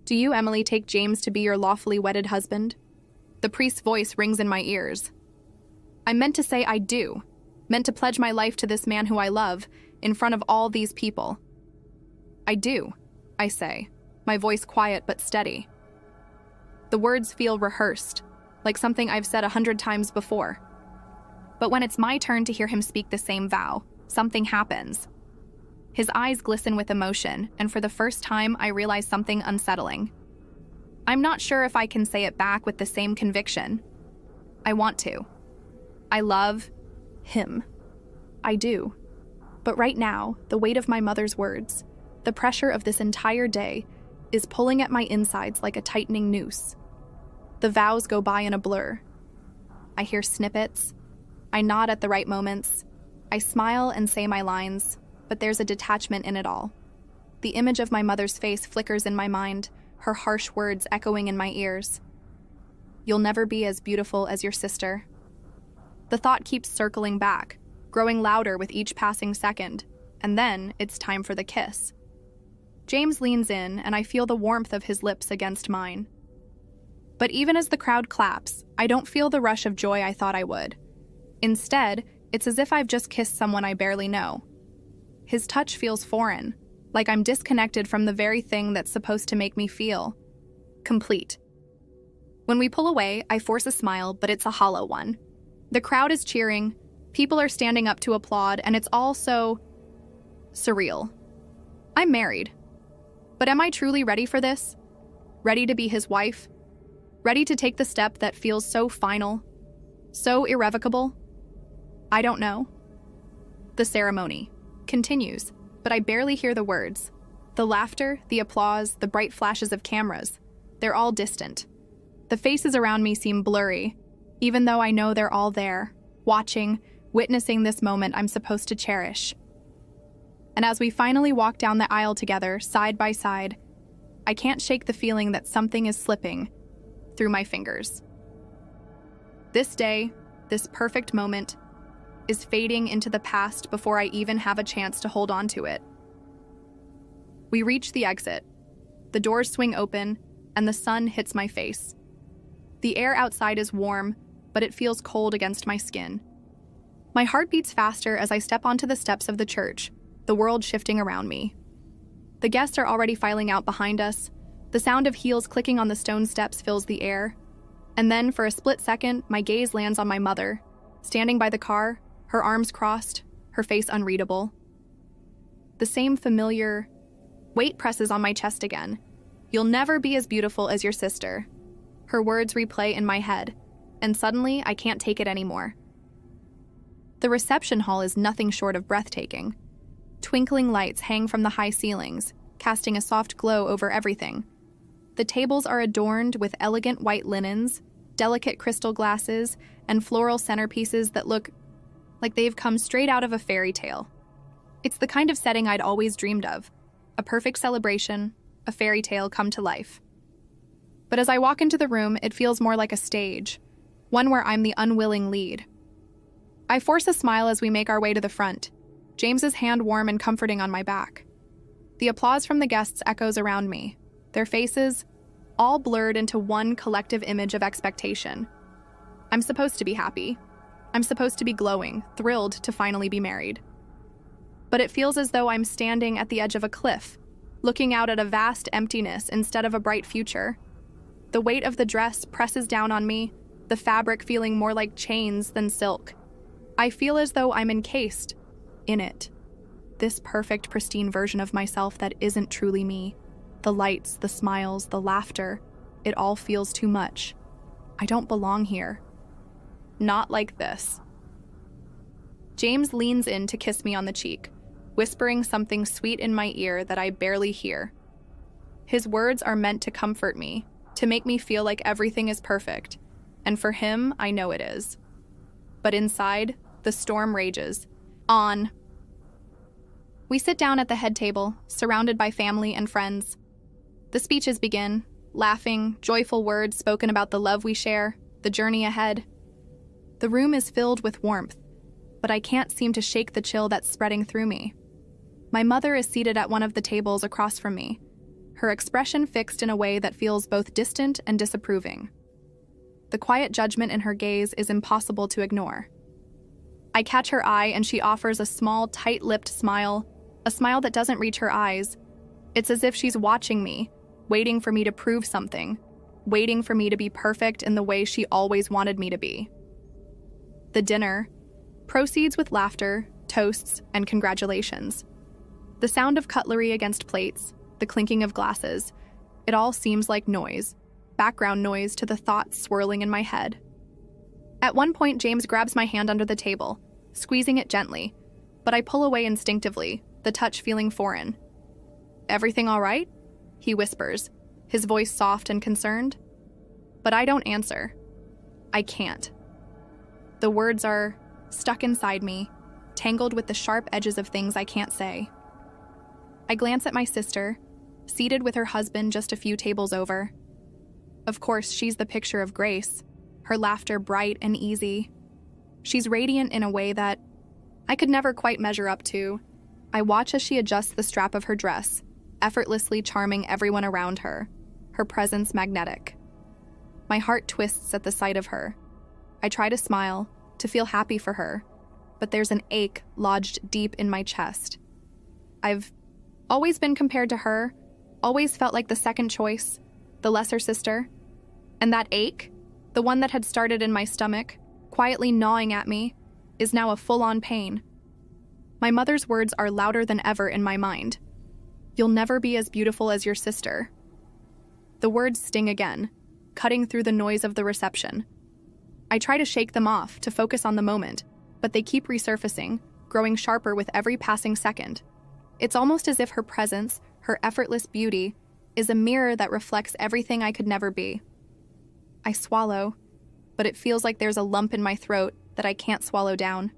Do you, Emily, take James to be your lawfully wedded husband? The priest's voice rings in my ears. I meant to say I do, meant to pledge my life to this man who I love, in front of all these people. I do, I say, my voice quiet but steady. The words feel rehearsed, like something I've said 100 times before. But when it's my turn to hear him speak the same vow, something happens. His eyes glisten with emotion, and for the first time, I realize something unsettling. I'm not sure if I can say it back with the same conviction. I want to. I love him. I do. But right now, the weight of my mother's words, the pressure of this entire day, is pulling at my insides like a tightening noose. The vows go by in a blur. I hear snippets. I nod at the right moments. I smile and say my lines, but there's a detachment in it all. The image of my mother's face flickers in my mind, her harsh words echoing in my ears. You'll never be as beautiful as your sister. The thought keeps circling back, growing louder with each passing second, and then it's time for the kiss. James leans in, and I feel the warmth of his lips against mine. But even as the crowd claps, I don't feel the rush of joy I thought I would. Instead, it's as if I've just kissed someone I barely know. His touch feels foreign, like I'm disconnected from the very thing that's supposed to make me feel complete. When we pull away, I force a smile, but it's a hollow one. The crowd is cheering, people are standing up to applaud, and it's all so surreal. I'm married. But am I truly ready for this? Ready to be his wife? Ready to take the step that feels so final, so irrevocable? I don't know. The ceremony continues, but I barely hear the words. The laughter, the applause, the bright flashes of cameras, they're all distant. The faces around me seem blurry, even though I know they're all there, watching, witnessing this moment I'm supposed to cherish. And as we finally walk down the aisle together, side by side, I can't shake the feeling that something is slipping through my fingers. This day, this perfect moment, is fading into the past before I even have a chance to hold on to it. We reach the exit. The doors swing open, and the sun hits my face. The air outside is warm, but it feels cold against my skin. My heart beats faster as I step onto the steps of the church, the world shifting around me. The guests are already filing out behind us. The sound of heels clicking on the stone steps fills the air. And then, for a split second, my gaze lands on my mother, standing by the car, her arms crossed, her face unreadable. The same familiar weight presses on my chest again. You'll never be as beautiful as your sister. Her words replay in my head, and suddenly I can't take it anymore. The reception hall is nothing short of breathtaking. Twinkling lights hang from the high ceilings, casting a soft glow over everything. The tables are adorned with elegant white linens, delicate crystal glasses, and floral centerpieces that look like they've come straight out of a fairy tale. It's the kind of setting I'd always dreamed of. A perfect celebration, a fairy tale come to life. But as I walk into the room, it feels more like a stage, one where I'm the unwilling lead. I force a smile as we make our way to the front, James's hand warm and comforting on my back. The applause from the guests echoes around me, their faces all blurred into one collective image of expectation. I'm supposed to be happy. I'm supposed to be glowing, thrilled to finally be married. But it feels as though I'm standing at the edge of a cliff, looking out at a vast emptiness instead of a bright future. The weight of the dress presses down on me, the fabric feeling more like chains than silk. I feel as though I'm encased in it. This perfect, pristine version of myself that isn't truly me. The lights, the smiles, the laughter, it all feels too much. I don't belong here. Not like this. James leans in to kiss me on the cheek, whispering something sweet in my ear that I barely hear. His words are meant to comfort me, to make me feel like everything is perfect, and for him, I know it is. But inside, the storm rages. On. We sit down at the head table, surrounded by family and friends. The speeches begin, laughing, joyful words spoken about the love we share, the journey ahead. The room is filled with warmth, but I can't seem to shake the chill that's spreading through me. My mother is seated at one of the tables across from me, her expression fixed in a way that feels both distant and disapproving. The quiet judgment in her gaze is impossible to ignore. I catch her eye and she offers a small, tight-lipped smile, a smile that doesn't reach her eyes. It's as if she's watching me, waiting for me to prove something, waiting for me to be perfect in the way she always wanted me to be. The dinner proceeds with laughter, toasts, and congratulations. The sound of cutlery against plates, the clinking of glasses, it all seems like noise, background noise to the thoughts swirling in my head. At one point, James grabs my hand under the table, squeezing it gently, but I pull away instinctively, the touch feeling foreign. "Everything all right?" he whispers, his voice soft and concerned. But I don't answer. I can't. The words are stuck inside me, tangled with the sharp edges of things I can't say. I glance at my sister, seated with her husband just a few tables over. Of course, she's the picture of grace, her laughter bright and easy. She's radiant in a way that I could never quite measure up to. I watch as she adjusts the strap of her dress, effortlessly charming everyone around her, her presence magnetic. My heart twists at the sight of her. I try to smile, to feel happy for her, but there's an ache lodged deep in my chest. I've always been compared to her, always felt like the second choice, the lesser sister. And that ache, the one that had started in my stomach, quietly gnawing at me, is now a full-on pain. My mother's words are louder than ever in my mind. "You'll never be as beautiful as your sister." The words sting again, cutting through the noise of the reception. I try to shake them off, to focus on the moment, but they keep resurfacing, growing sharper with every passing second. It's almost as if her presence, her effortless beauty, is a mirror that reflects everything I could never be. I swallow, but it feels like there's a lump in my throat that I can't swallow down.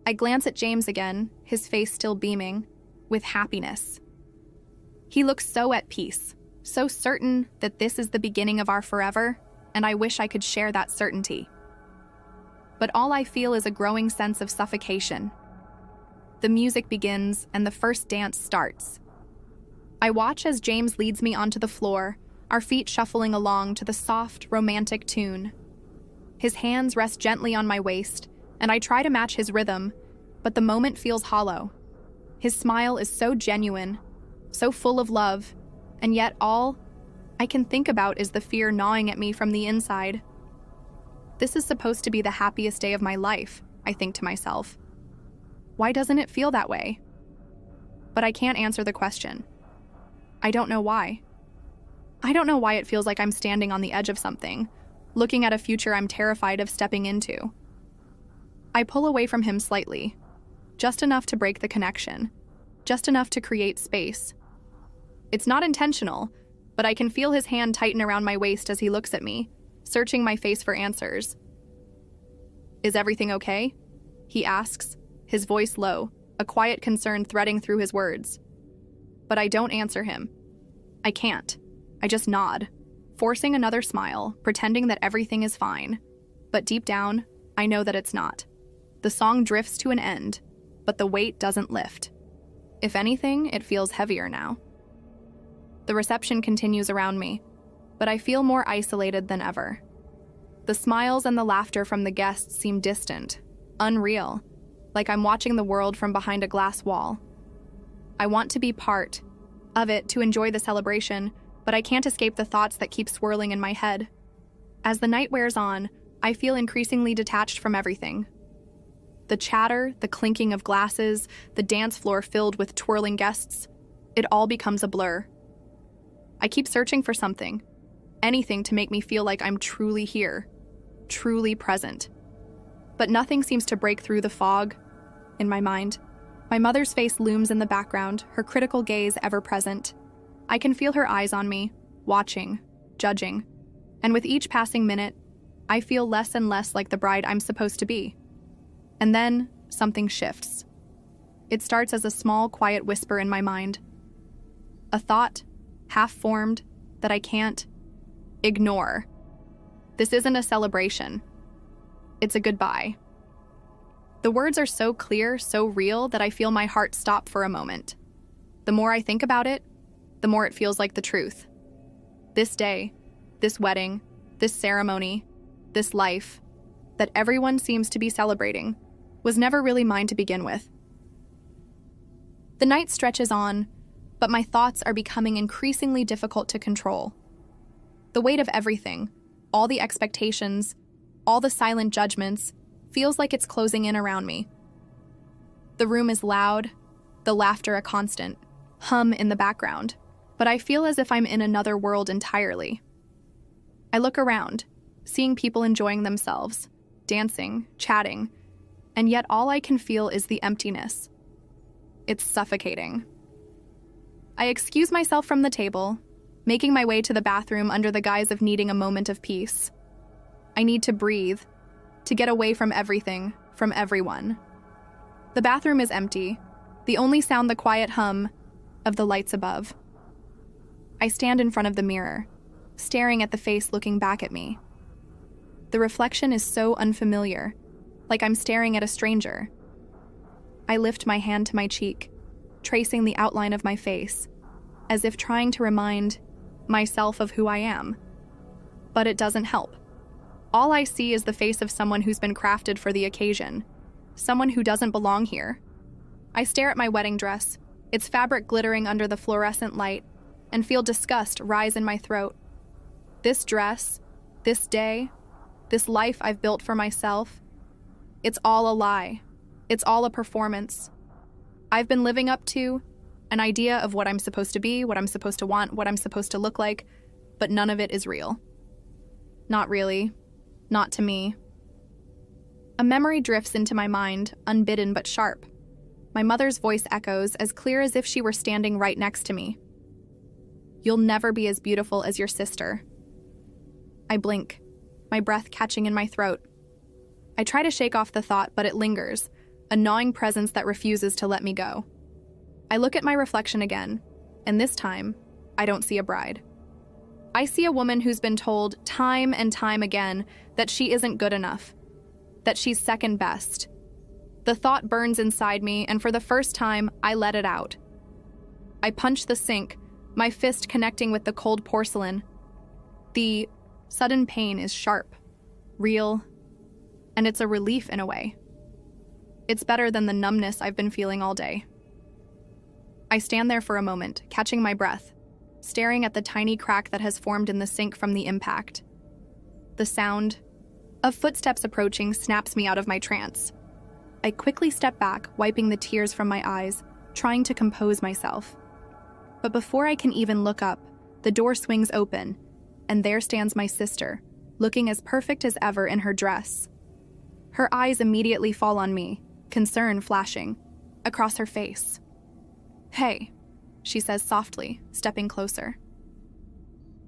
I glance at James again, his face still beaming, with happiness. He looks so at peace, so certain that this is the beginning of our forever, and I wish I could share that certainty. But all I feel is a growing sense of suffocation. The music begins, and the first dance starts. I watch as James leads me onto the floor, our feet shuffling along to the soft, romantic tune. His hands rest gently on my waist, and I try to match his rhythm, but the moment feels hollow. His smile is so genuine, so full of love, and yet all I can think about is the fear gnawing at me from the inside. This is supposed to be the happiest day of my life, I think to myself. Why doesn't it feel that way? But I can't answer the question. I don't know why. I don't know why it feels like I'm standing on the edge of something, looking at a future I'm terrified of stepping into. I pull away from him slightly, just enough to break the connection, just enough to create space. It's not intentional, but I can feel his hand tighten around my waist as he looks at me, searching my face for answers. "Is everything okay?" he asks, his voice low, a quiet concern threading through his words. But I don't answer him. I can't. I just nod, forcing another smile, pretending that everything is fine. But deep down, I know that it's not. The song drifts to an end, but the weight doesn't lift. If anything, it feels heavier now. The reception continues around me, but I feel more isolated than ever. The smiles and the laughter from the guests seem distant, unreal, like I'm watching the world from behind a glass wall. I want to be part of it to enjoy the celebration, but I can't escape the thoughts that keep swirling in my head. As the night wears on, I feel increasingly detached from everything. The chatter, the clinking of glasses, the dance floor filled with twirling guests, it all becomes a blur. I keep searching for something, anything to make me feel like I'm truly here, truly present. But nothing seems to break through the fog in my mind. My mother's face looms in the background, her critical gaze ever present. I can feel her eyes on me, watching, judging. And with each passing minute, I feel less and less like the bride I'm supposed to be. And then something shifts. It starts as a small, quiet whisper in my mind. A thought, half-formed, that I can't ignore. This isn't a celebration. It's a goodbye. The words are so clear, so real, that I feel my heart stop for a moment. The more I think about it, the more it feels like the truth. This day, this wedding, this ceremony, this life, that everyone seems to be celebrating, was never really mine to begin with. The night stretches on, but my thoughts are becoming increasingly difficult to control. The weight of everything, all the expectations, all the silent judgments, feels like it's closing in around me. The room is loud, the laughter a constant hum in the background, but I feel as if I'm in another world entirely. I look around, seeing people enjoying themselves, dancing, chatting, and yet all I can feel is the emptiness. It's suffocating. I excuse myself from the table, making my way to the bathroom under the guise of needing a moment of peace. I need to breathe, to get away from everything, from everyone. The bathroom is empty, the only sound the quiet hum of the lights above. I stand in front of the mirror, staring at the face looking back at me. The reflection is so unfamiliar, like I'm staring at a stranger. I lift my hand to my cheek, tracing the outline of my face, as if trying to remind myself of who I am. But it doesn't help. All I see is the face of someone who's been crafted for the occasion, someone who doesn't belong here. I stare at my wedding dress, its fabric glittering under the fluorescent light, and feel disgust rise in my throat. This dress, this day, this life I've built for myself, it's all a lie. It's all a performance. I've been living up to an idea of what I'm supposed to be, what I'm supposed to want, what I'm supposed to look like, but none of it is real. Not really. Not to me. A memory drifts into my mind, unbidden but sharp. My mother's voice echoes, as clear as if she were standing right next to me. You'll never be as beautiful as your sister. I blink, my breath catching in my throat. I try to shake off the thought, but it lingers, a gnawing presence that refuses to let me go. I look at my reflection again, and this time, I don't see a bride. I see a woman who's been told time and time again that she isn't good enough, that she's second best. The thought burns inside me, and for the first time, I let it out. I punch the sink, my fist connecting with the cold porcelain. The sudden pain is sharp, real, and it's a relief in a way. It's better than the numbness I've been feeling all day. I stand there for a moment, catching my breath, staring at the tiny crack that has formed in the sink from the impact. The sound of footsteps approaching snaps me out of my trance. I quickly step back, wiping the tears from my eyes, trying to compose myself. But before I can even look up, the door swings open, and there stands my sister, looking as perfect as ever in her dress. Her eyes immediately fall on me, concern flashing across her face. "Hey," she says softly, stepping closer.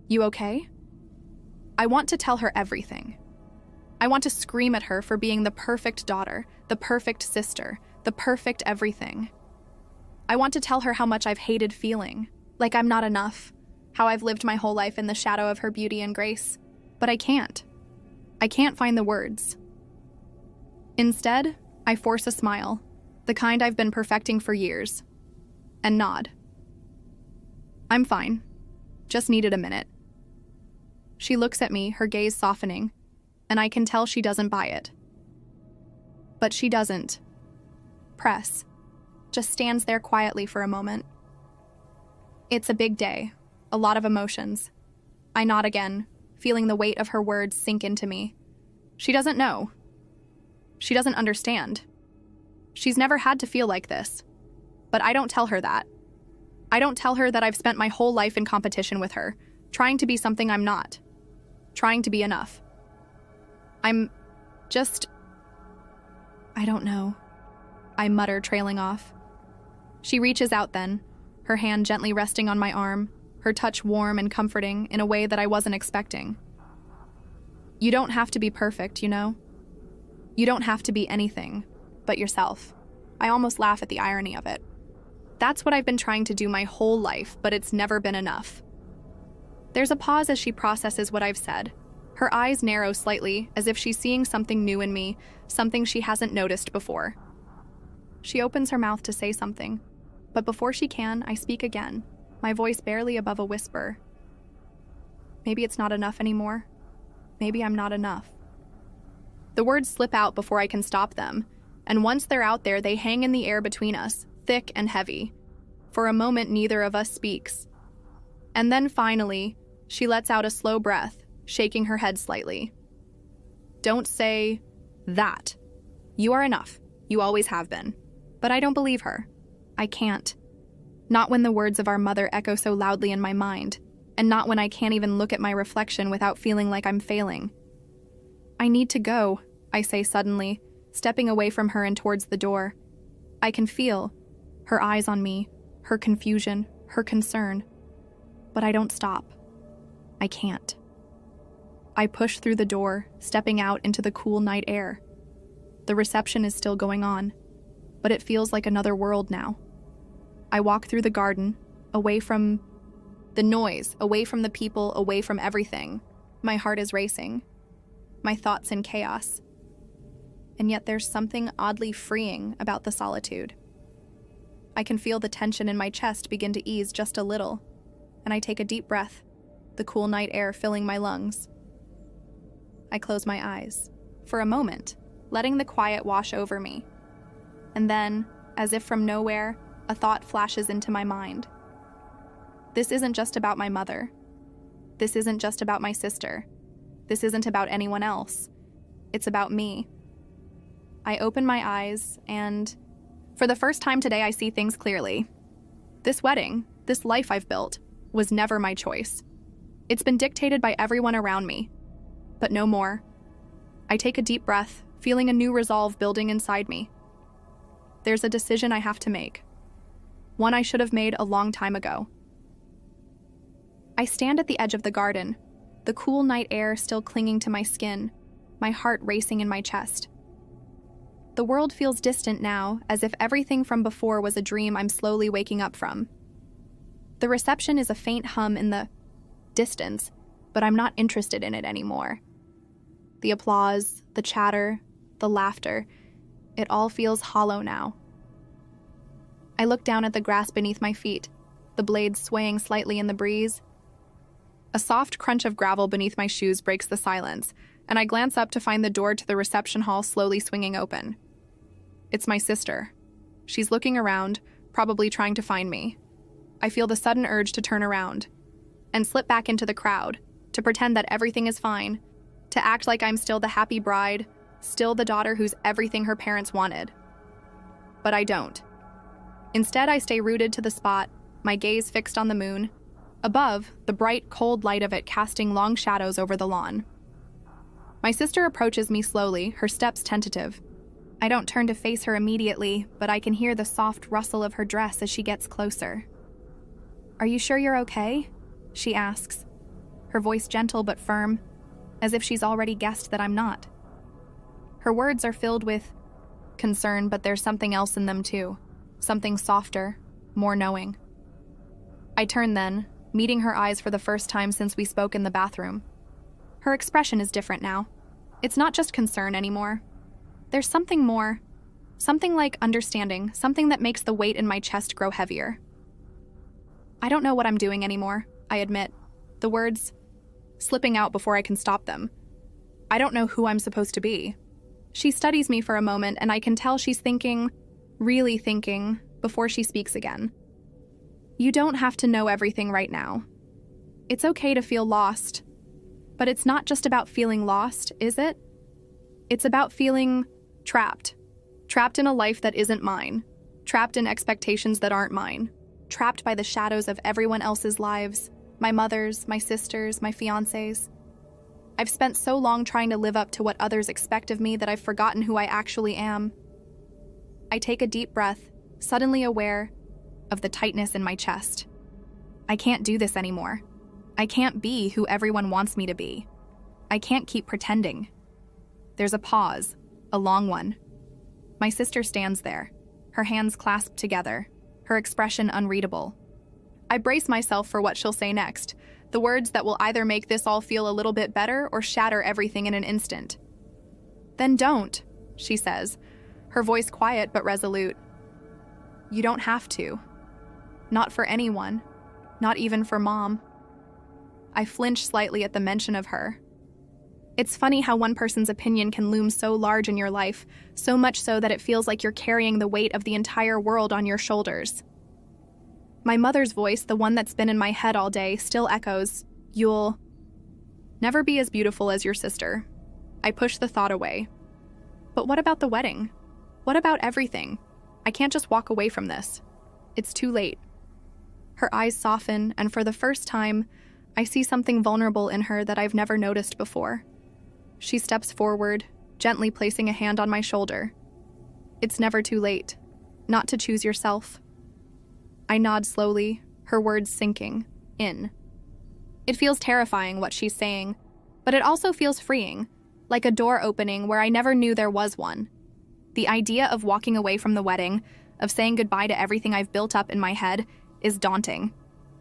"You okay?" I want to tell her everything. I want to scream at her for being the perfect daughter, the perfect sister, the perfect everything. I want to tell her how much I've hated feeling, like I'm not enough, how I've lived my whole life in the shadow of her beauty and grace, but I can't. I can't find the words. Instead, I force a smile, the kind I've been perfecting for years, and nod. "I'm fine. Just needed a minute. She looks at me, her gaze softening, and I can tell she doesn't buy it. But she doesn't press, just stands there quietly for a moment. It's a big day, a lot of emotions. I nod again, feeling the weight of her words sink into me. She doesn't know. She doesn't understand. She's never had to feel like this. But I don't tell her that. I don't tell her that I've spent my whole life in competition with her, trying to be something I'm not. Trying to be enough. I don't know. I mutter, trailing off. She reaches out then, her hand gently resting on my arm, her touch warm and comforting in a way that I wasn't expecting. You don't have to be perfect, you know? You don't have to be anything but yourself. I almost laugh at the irony of it. That's what I've been trying to do my whole life, but it's never been enough. There's a pause as she processes what I've said. Her eyes narrow slightly, as if she's seeing something new in me, something she hasn't noticed before. She opens her mouth to say something, but before she can, I speak again, my voice barely above a whisper. Maybe it's not enough anymore. Maybe I'm not enough. The words slip out before I can stop them, and once they're out there, they hang in the air between us, thick and heavy. For a moment, neither of us speaks. And then finally, she lets out a slow breath, shaking her head slightly. Don't say that. You are enough. You always have been. But I don't believe her. I can't. Not when the words of our mother echo so loudly in my mind, and not when I can't even look at my reflection without feeling like I'm failing. I need to go, I say suddenly, stepping away from her and towards the door. I can feel her eyes on me, her confusion, her concern. But I don't stop. I can't. I push through the door, stepping out into the cool night air. The reception is still going on, but it feels like another world now. I walk through the garden, away from the noise, away from the people, away from everything. My heart is racing, my thoughts in chaos. And yet there's something oddly freeing about the solitude. I can feel the tension in my chest begin to ease just a little, and I take a deep breath, the cool night air filling my lungs. I close my eyes, for a moment, letting the quiet wash over me. And then, as if from nowhere, a thought flashes into my mind. This isn't just about my mother. This isn't just about my sister. This isn't about anyone else. It's about me. I open my eyes, and for the first time today, I see things clearly. This wedding, this life I've built, was never my choice. It's been dictated by everyone around me, but no more. I take a deep breath, feeling a new resolve building inside me. There's a decision I have to make. One I should have made a long time ago. I stand at the edge of the garden, the cool night air still clinging to my skin, my heart racing in my chest. The world feels distant now, as if everything from before was a dream I'm slowly waking up from. The reception is a faint hum in the distance, but I'm not interested in it anymore. The applause, the chatter, the laughter, it all feels hollow now. I look down at the grass beneath my feet, the blades swaying slightly in the breeze. A soft crunch of gravel beneath my shoes breaks the silence, and I glance up to find the door to the reception hall slowly swinging open. It's my sister. She's looking around, probably trying to find me. I feel the sudden urge to turn around and slip back into the crowd, to pretend that everything is fine, to act like I'm still the happy bride, still the daughter who's everything her parents wanted. But I don't. Instead, I stay rooted to the spot, my gaze fixed on the moon. Above, the bright, cold light of it casting long shadows over the lawn. My sister approaches me slowly, her steps tentative. I don't turn to face her immediately, but I can hear the soft rustle of her dress as she gets closer. "Are you sure you're okay?" she asks, her voice gentle but firm, as if she's already guessed that I'm not. Her words are filled with concern, but there's something else in them too, something softer, more knowing. I turn then, meeting her eyes for the first time since we spoke in the bathroom. Her expression is different now. It's not just concern anymore. There's something more, something like understanding, something that makes the weight in my chest grow heavier. I don't know what I'm doing anymore, I admit, the words slipping out before I can stop them. I don't know who I'm supposed to be. She studies me for a moment, and I can tell she's thinking, really thinking, before she speaks again. You don't have to know everything right now. It's okay to feel lost. But it's not just about feeling lost, is it? It's about feeling trapped. Trapped in a life that isn't mine. Trapped in expectations that aren't mine. Trapped by the shadows of everyone else's lives. My mother's, my sister's, my fiancé's. I've spent so long trying to live up to what others expect of me that I've forgotten who I actually am. I take a deep breath, suddenly aware of the tightness in my chest. I can't do this anymore. I can't be who everyone wants me to be. I can't keep pretending. There's a pause, a long one. My sister stands there, her hands clasped together, her expression unreadable. I brace myself for what she'll say next, the words that will either make this all feel a little bit better or shatter everything in an instant. Then don't, she says, her voice quiet but resolute. You don't have to. Not for anyone, not even for Mom. I flinch slightly at the mention of her. It's funny how one person's opinion can loom so large in your life, so much so that it feels like you're carrying the weight of the entire world on your shoulders. My mother's voice, the one that's been in my head all day, still echoes, You'll never be as beautiful as your sister. I push the thought away. But what about the wedding? What about everything? I can't just walk away from this. It's too late. Her eyes soften, and for the first time, I see something vulnerable in her that I've never noticed before. She steps forward, gently placing a hand on my shoulder. It's never too late. Not to choose yourself. I nod slowly, her words sinking in. It feels terrifying what she's saying, but it also feels freeing, like a door opening where I never knew there was one. The idea of walking away from the wedding, of saying goodbye to everything I've built up in my head, is daunting,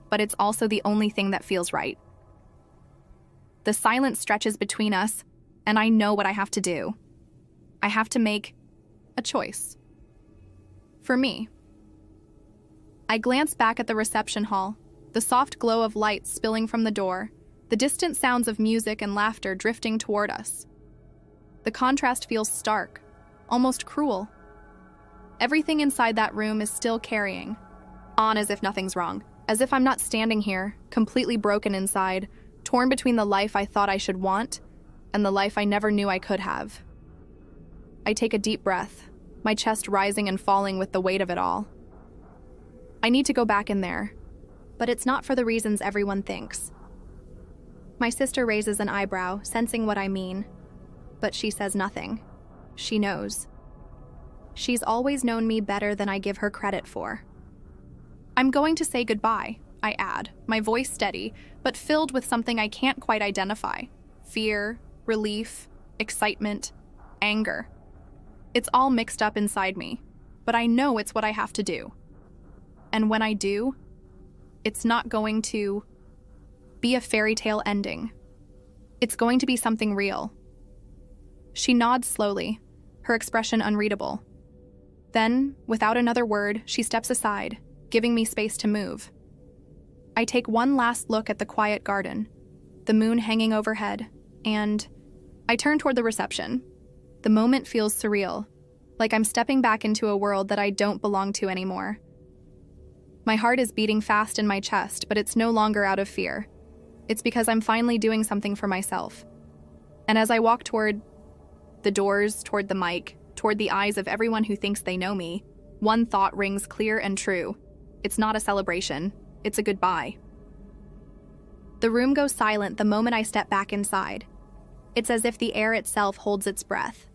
but it's also the only thing that feels right. The silence stretches between us, and I know what I have to do. I have to make a choice. For me. I glance back at the reception hall, the soft glow of lights spilling from the door, the distant sounds of music and laughter drifting toward us. The contrast feels stark, almost cruel. Everything inside that room is still carrying on as if nothing's wrong, as if I'm not standing here, completely broken inside, torn between the life I thought I should want and the life I never knew I could have. I take a deep breath, my chest rising and falling with the weight of it all. I need to go back in there, but it's not for the reasons everyone thinks. My sister raises an eyebrow, sensing what I mean, but she says nothing. She knows. She's always known me better than I give her credit for. I'm going to say goodbye, I add, my voice steady, but filled with something I can't quite identify. Fear, relief, excitement, anger. It's all mixed up inside me, but I know it's what I have to do. And when I do, it's not going to be a fairy tale ending. It's going to be something real. She nods slowly, her expression unreadable. Then, without another word, she steps aside, giving me space to move. I take one last look at the quiet garden, the moon hanging overhead, and I turn toward the reception. The moment feels surreal, like I'm stepping back into a world that I don't belong to anymore. My heart is beating fast in my chest, but it's no longer out of fear. It's because I'm finally doing something for myself. And as I walk toward the doors, toward the mic, toward the eyes of everyone who thinks they know me, one thought rings clear and true. It's not a celebration, it's a goodbye. The room goes silent the moment I step back inside. It's as if the air itself holds its breath.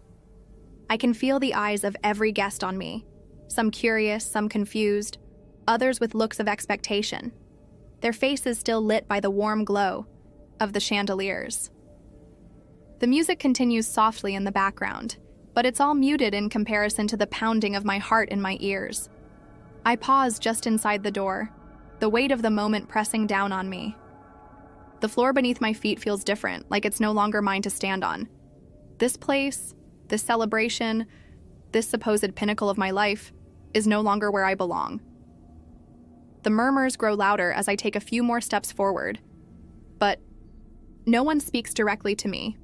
I can feel the eyes of every guest on me, some curious, some confused, others with looks of expectation, their faces still lit by the warm glow of the chandeliers. The music continues softly in the background, but it's all muted in comparison to the pounding of my heart in my ears. I pause just inside the door, the weight of the moment pressing down on me. The floor beneath my feet feels different, like it's no longer mine to stand on. This place, this celebration, this supposed pinnacle of my life, is no longer where I belong. The murmurs grow louder as I take a few more steps forward, but no one speaks directly to me.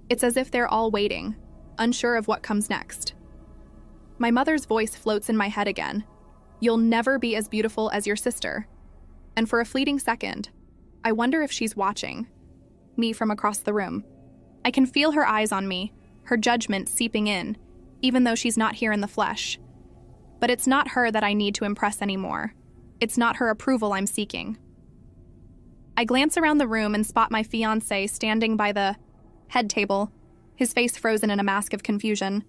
It's as if they're all waiting, unsure of what comes next. My mother's voice floats in my head again. You'll never be as beautiful as your sister. And for a fleeting second, I wonder if she's watching me from across the room. I can feel her eyes on me, her judgment seeping in, even though she's not here in the flesh. But it's not her that I need to impress anymore. It's not her approval I'm seeking. I glance around the room and spot my fiancé standing by the head table, his face frozen in a mask of confusion.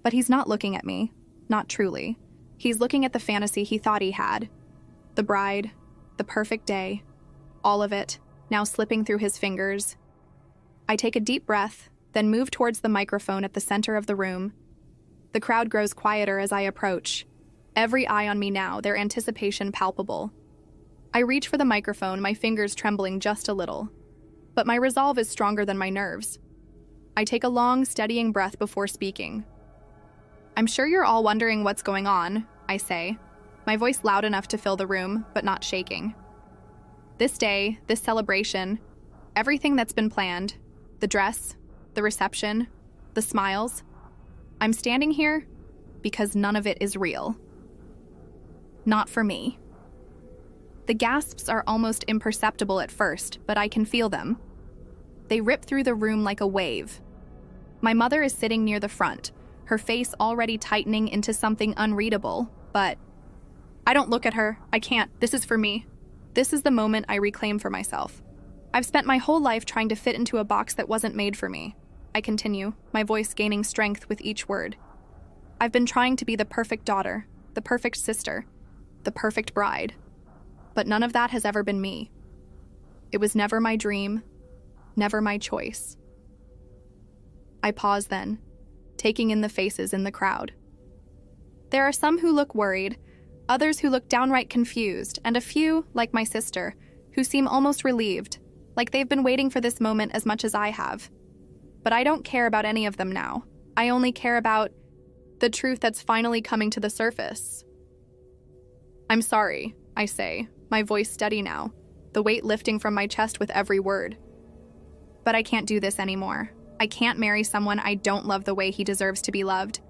But he's not looking at me, not truly. He's looking at the fantasy he thought he had. The bride, the perfect day, all of it, now slipping through his fingers. I take a deep breath, then move towards the microphone at the center of the room. The crowd grows quieter as I approach. Every eye on me now, their anticipation palpable. I reach for the microphone, my fingers trembling just a little. But my resolve is stronger than my nerves. I take a long, steadying breath before speaking. I'm sure you're all wondering what's going on, I say, my voice loud enough to fill the room, but not shaking. This day, this celebration, everything that's been planned, the dress, the reception, the smiles, I'm standing here because none of it is real. Not for me. The gasps are almost imperceptible at first, but I can feel them. They rip through the room like a wave. My mother is sitting near the front, her face already tightening into something unreadable, but I don't look at her. I can't. This is for me. This is the moment I reclaim for myself. I've spent my whole life trying to fit into a box that wasn't made for me. I continue, my voice gaining strength with each word. I've been trying to be the perfect daughter, the perfect sister, the perfect bride. But none of that has ever been me. It was never my dream, never my choice. I pause then, taking in the faces in the crowd. There are some who look worried, others who look downright confused, and a few, like my sister, who seem almost relieved, like they've been waiting for this moment as much as I have. But I don't care about any of them now. I only care about the truth that's finally coming to the surface. I'm sorry, I say, my voice steady now, the weight lifting from my chest with every word. But I can't do this anymore. I can't marry someone I don't love the way he deserves to be loved.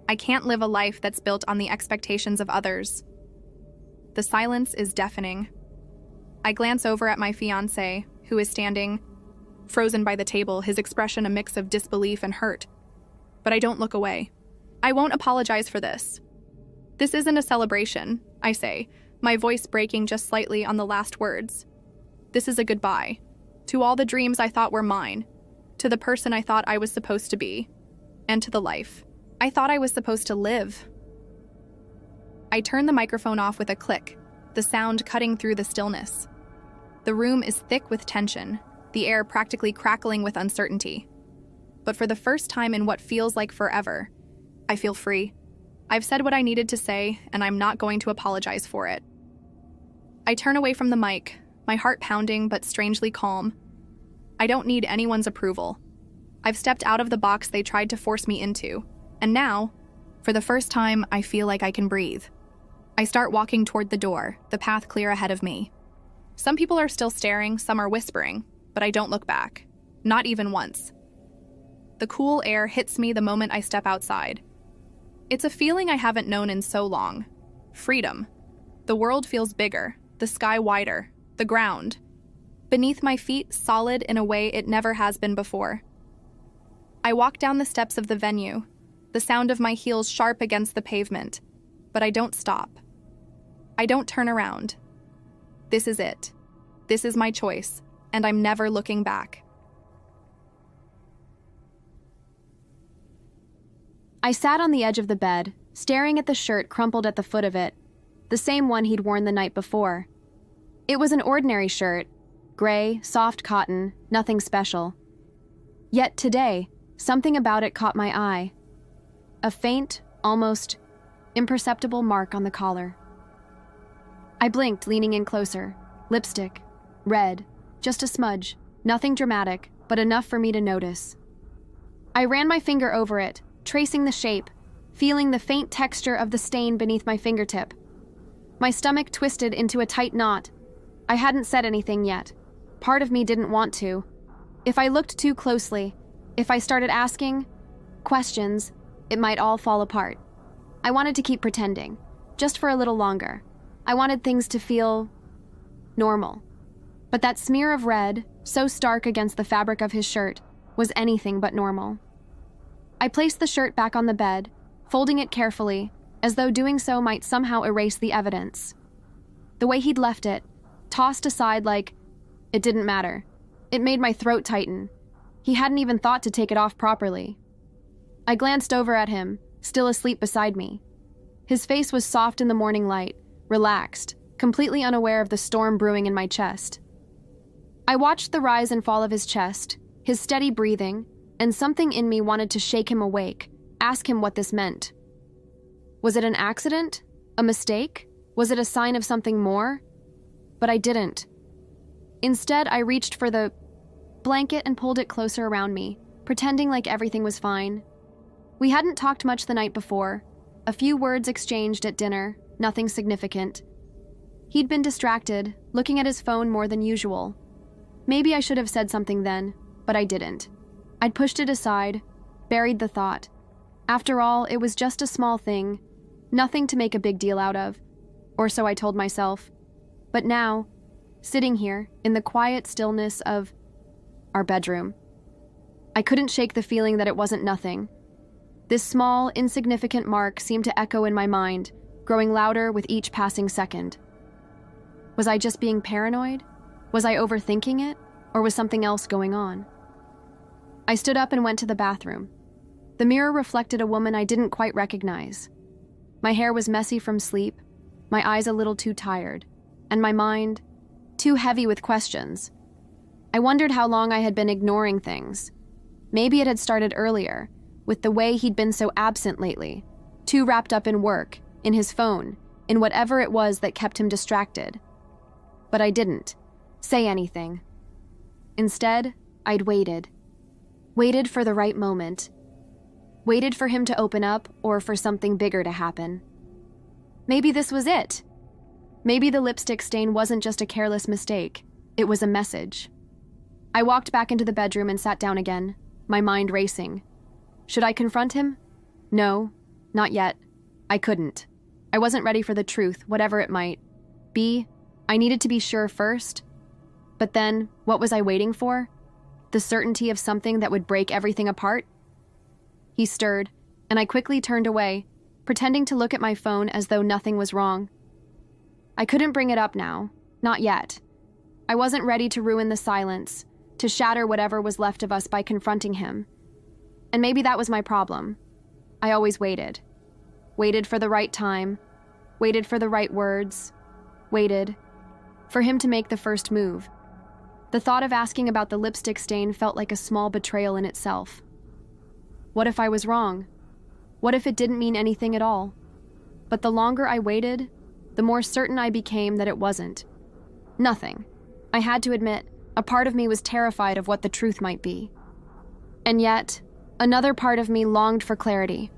I can't live a life that's built on the expectations of others. The silence is deafening. I glance over at my fiancé, who is standing, frozen by the table, his expression a mix of disbelief and hurt. But I don't look away. I won't apologize for this. This isn't a celebration, I say, my voice breaking just slightly on the last words. This is a goodbye. To all the dreams I thought were mine, to the person I thought I was supposed to be, and to the life I thought I was supposed to live. I turn the microphone off with a click, the sound cutting through the stillness. The room is thick with tension, the air practically crackling with uncertainty. But for the first time in what feels like forever, I feel free. I've said what I needed to say, and I'm not going to apologize for it. I turn away from the mic, my heart pounding but strangely calm. I don't need anyone's approval. I've stepped out of the box they tried to force me into, and now, for the first time, I feel like I can breathe. I start walking toward the door, the path clear ahead of me. Some people are still staring, some are whispering, but I don't look back, not even once. The cool air hits me the moment I step outside. It's a feeling I haven't known in so long. Freedom. The world feels bigger, the sky wider, the ground beneath my feet solid in a way it never has been before. I walk down the steps of the venue, the sound of my heels sharp against the pavement, but I don't stop. I don't turn around. This is it. This is my choice, and I'm never looking back. I sat on the edge of the bed, staring at the shirt crumpled at the foot of it, the same one he'd worn the night before. It was an ordinary shirt, gray, soft cotton, nothing special. Yet today, something about it caught my eye. A faint, almost imperceptible mark on the collar. I blinked, leaning in closer. Lipstick. Red. Just a smudge. Nothing dramatic, but enough for me to notice. I ran my finger over it, tracing the shape, feeling the faint texture of the stain beneath my fingertip. My stomach twisted into a tight knot. I hadn't said anything yet. part of me didn't want to. If I looked too closely, if I started asking questions, it might all fall apart. I wanted to keep pretending, just for a little longer. I wanted things to feel normal. But that smear of red, so stark against the fabric of his shirt, was anything but normal. I placed the shirt back on the bed, folding it carefully, as though doing so might somehow erase the evidence. The way he'd left it, tossed aside like it didn't matter. It made my throat tighten. He hadn't even thought to take it off properly. I glanced over at him, still asleep beside me. His face was soft in the morning light, relaxed, completely unaware of the storm brewing in my chest. I watched the rise and fall of his chest, his steady breathing, and something in me wanted to shake him awake, ask him what this meant. Was it an accident? A mistake? Was it a sign of something more? But I didn't. Instead, I reached for the blanket and pulled it closer around me, pretending like everything was fine. We hadn't talked much the night before. A few words exchanged at dinner, nothing significant. He'd been distracted, looking at his phone more than usual. Maybe I should have said something then, but I didn't. I'd pushed it aside, buried the thought. After all, it was just a small thing, nothing to make a big deal out of, or so I told myself. But now, sitting here, in the quiet stillness of our bedroom, I couldn't shake the feeling that it wasn't nothing. This small, insignificant mark seemed to echo in my mind, growing louder with each passing second. Was I just being paranoid? Was I overthinking it? Or was something else going on? I stood up and went to the bathroom. The mirror reflected a woman I didn't quite recognize. My hair was messy from sleep, my eyes a little too tired, and my mind too heavy with questions. I wondered how long I had been ignoring things. Maybe it had started earlier, with the way he'd been so absent lately, too wrapped up in work, in his phone, in whatever it was that kept him distracted. But I didn't say anything. Instead, I'd waited. Waited for the right moment. Waited for him to open up or for something bigger to happen. Maybe this was it. Maybe the lipstick stain wasn't just a careless mistake. It was a message. I walked back into the bedroom and sat down again, my mind racing. Should I confront him? No, not yet. I couldn't. I wasn't ready for the truth, whatever it might be. I needed to be sure first. But then, what was I waiting for? The certainty of something that would break everything apart? He stirred, and I quickly turned away, pretending to look at my phone as though nothing was wrong. I couldn't bring it up now, not yet. I wasn't ready to ruin the silence, to shatter whatever was left of us by confronting him. And maybe that was my problem. I always waited. Waited for the right time, waited for the right words, waited for him to make the first move. The thought of asking about the lipstick stain felt like a small betrayal in itself. What if I was wrong? What if it didn't mean anything at all? But the longer I waited, the more certain I became that it wasn't. Nothing. I had to admit, a part of me was terrified of what the truth might be. And yet, another part of me longed for clarity.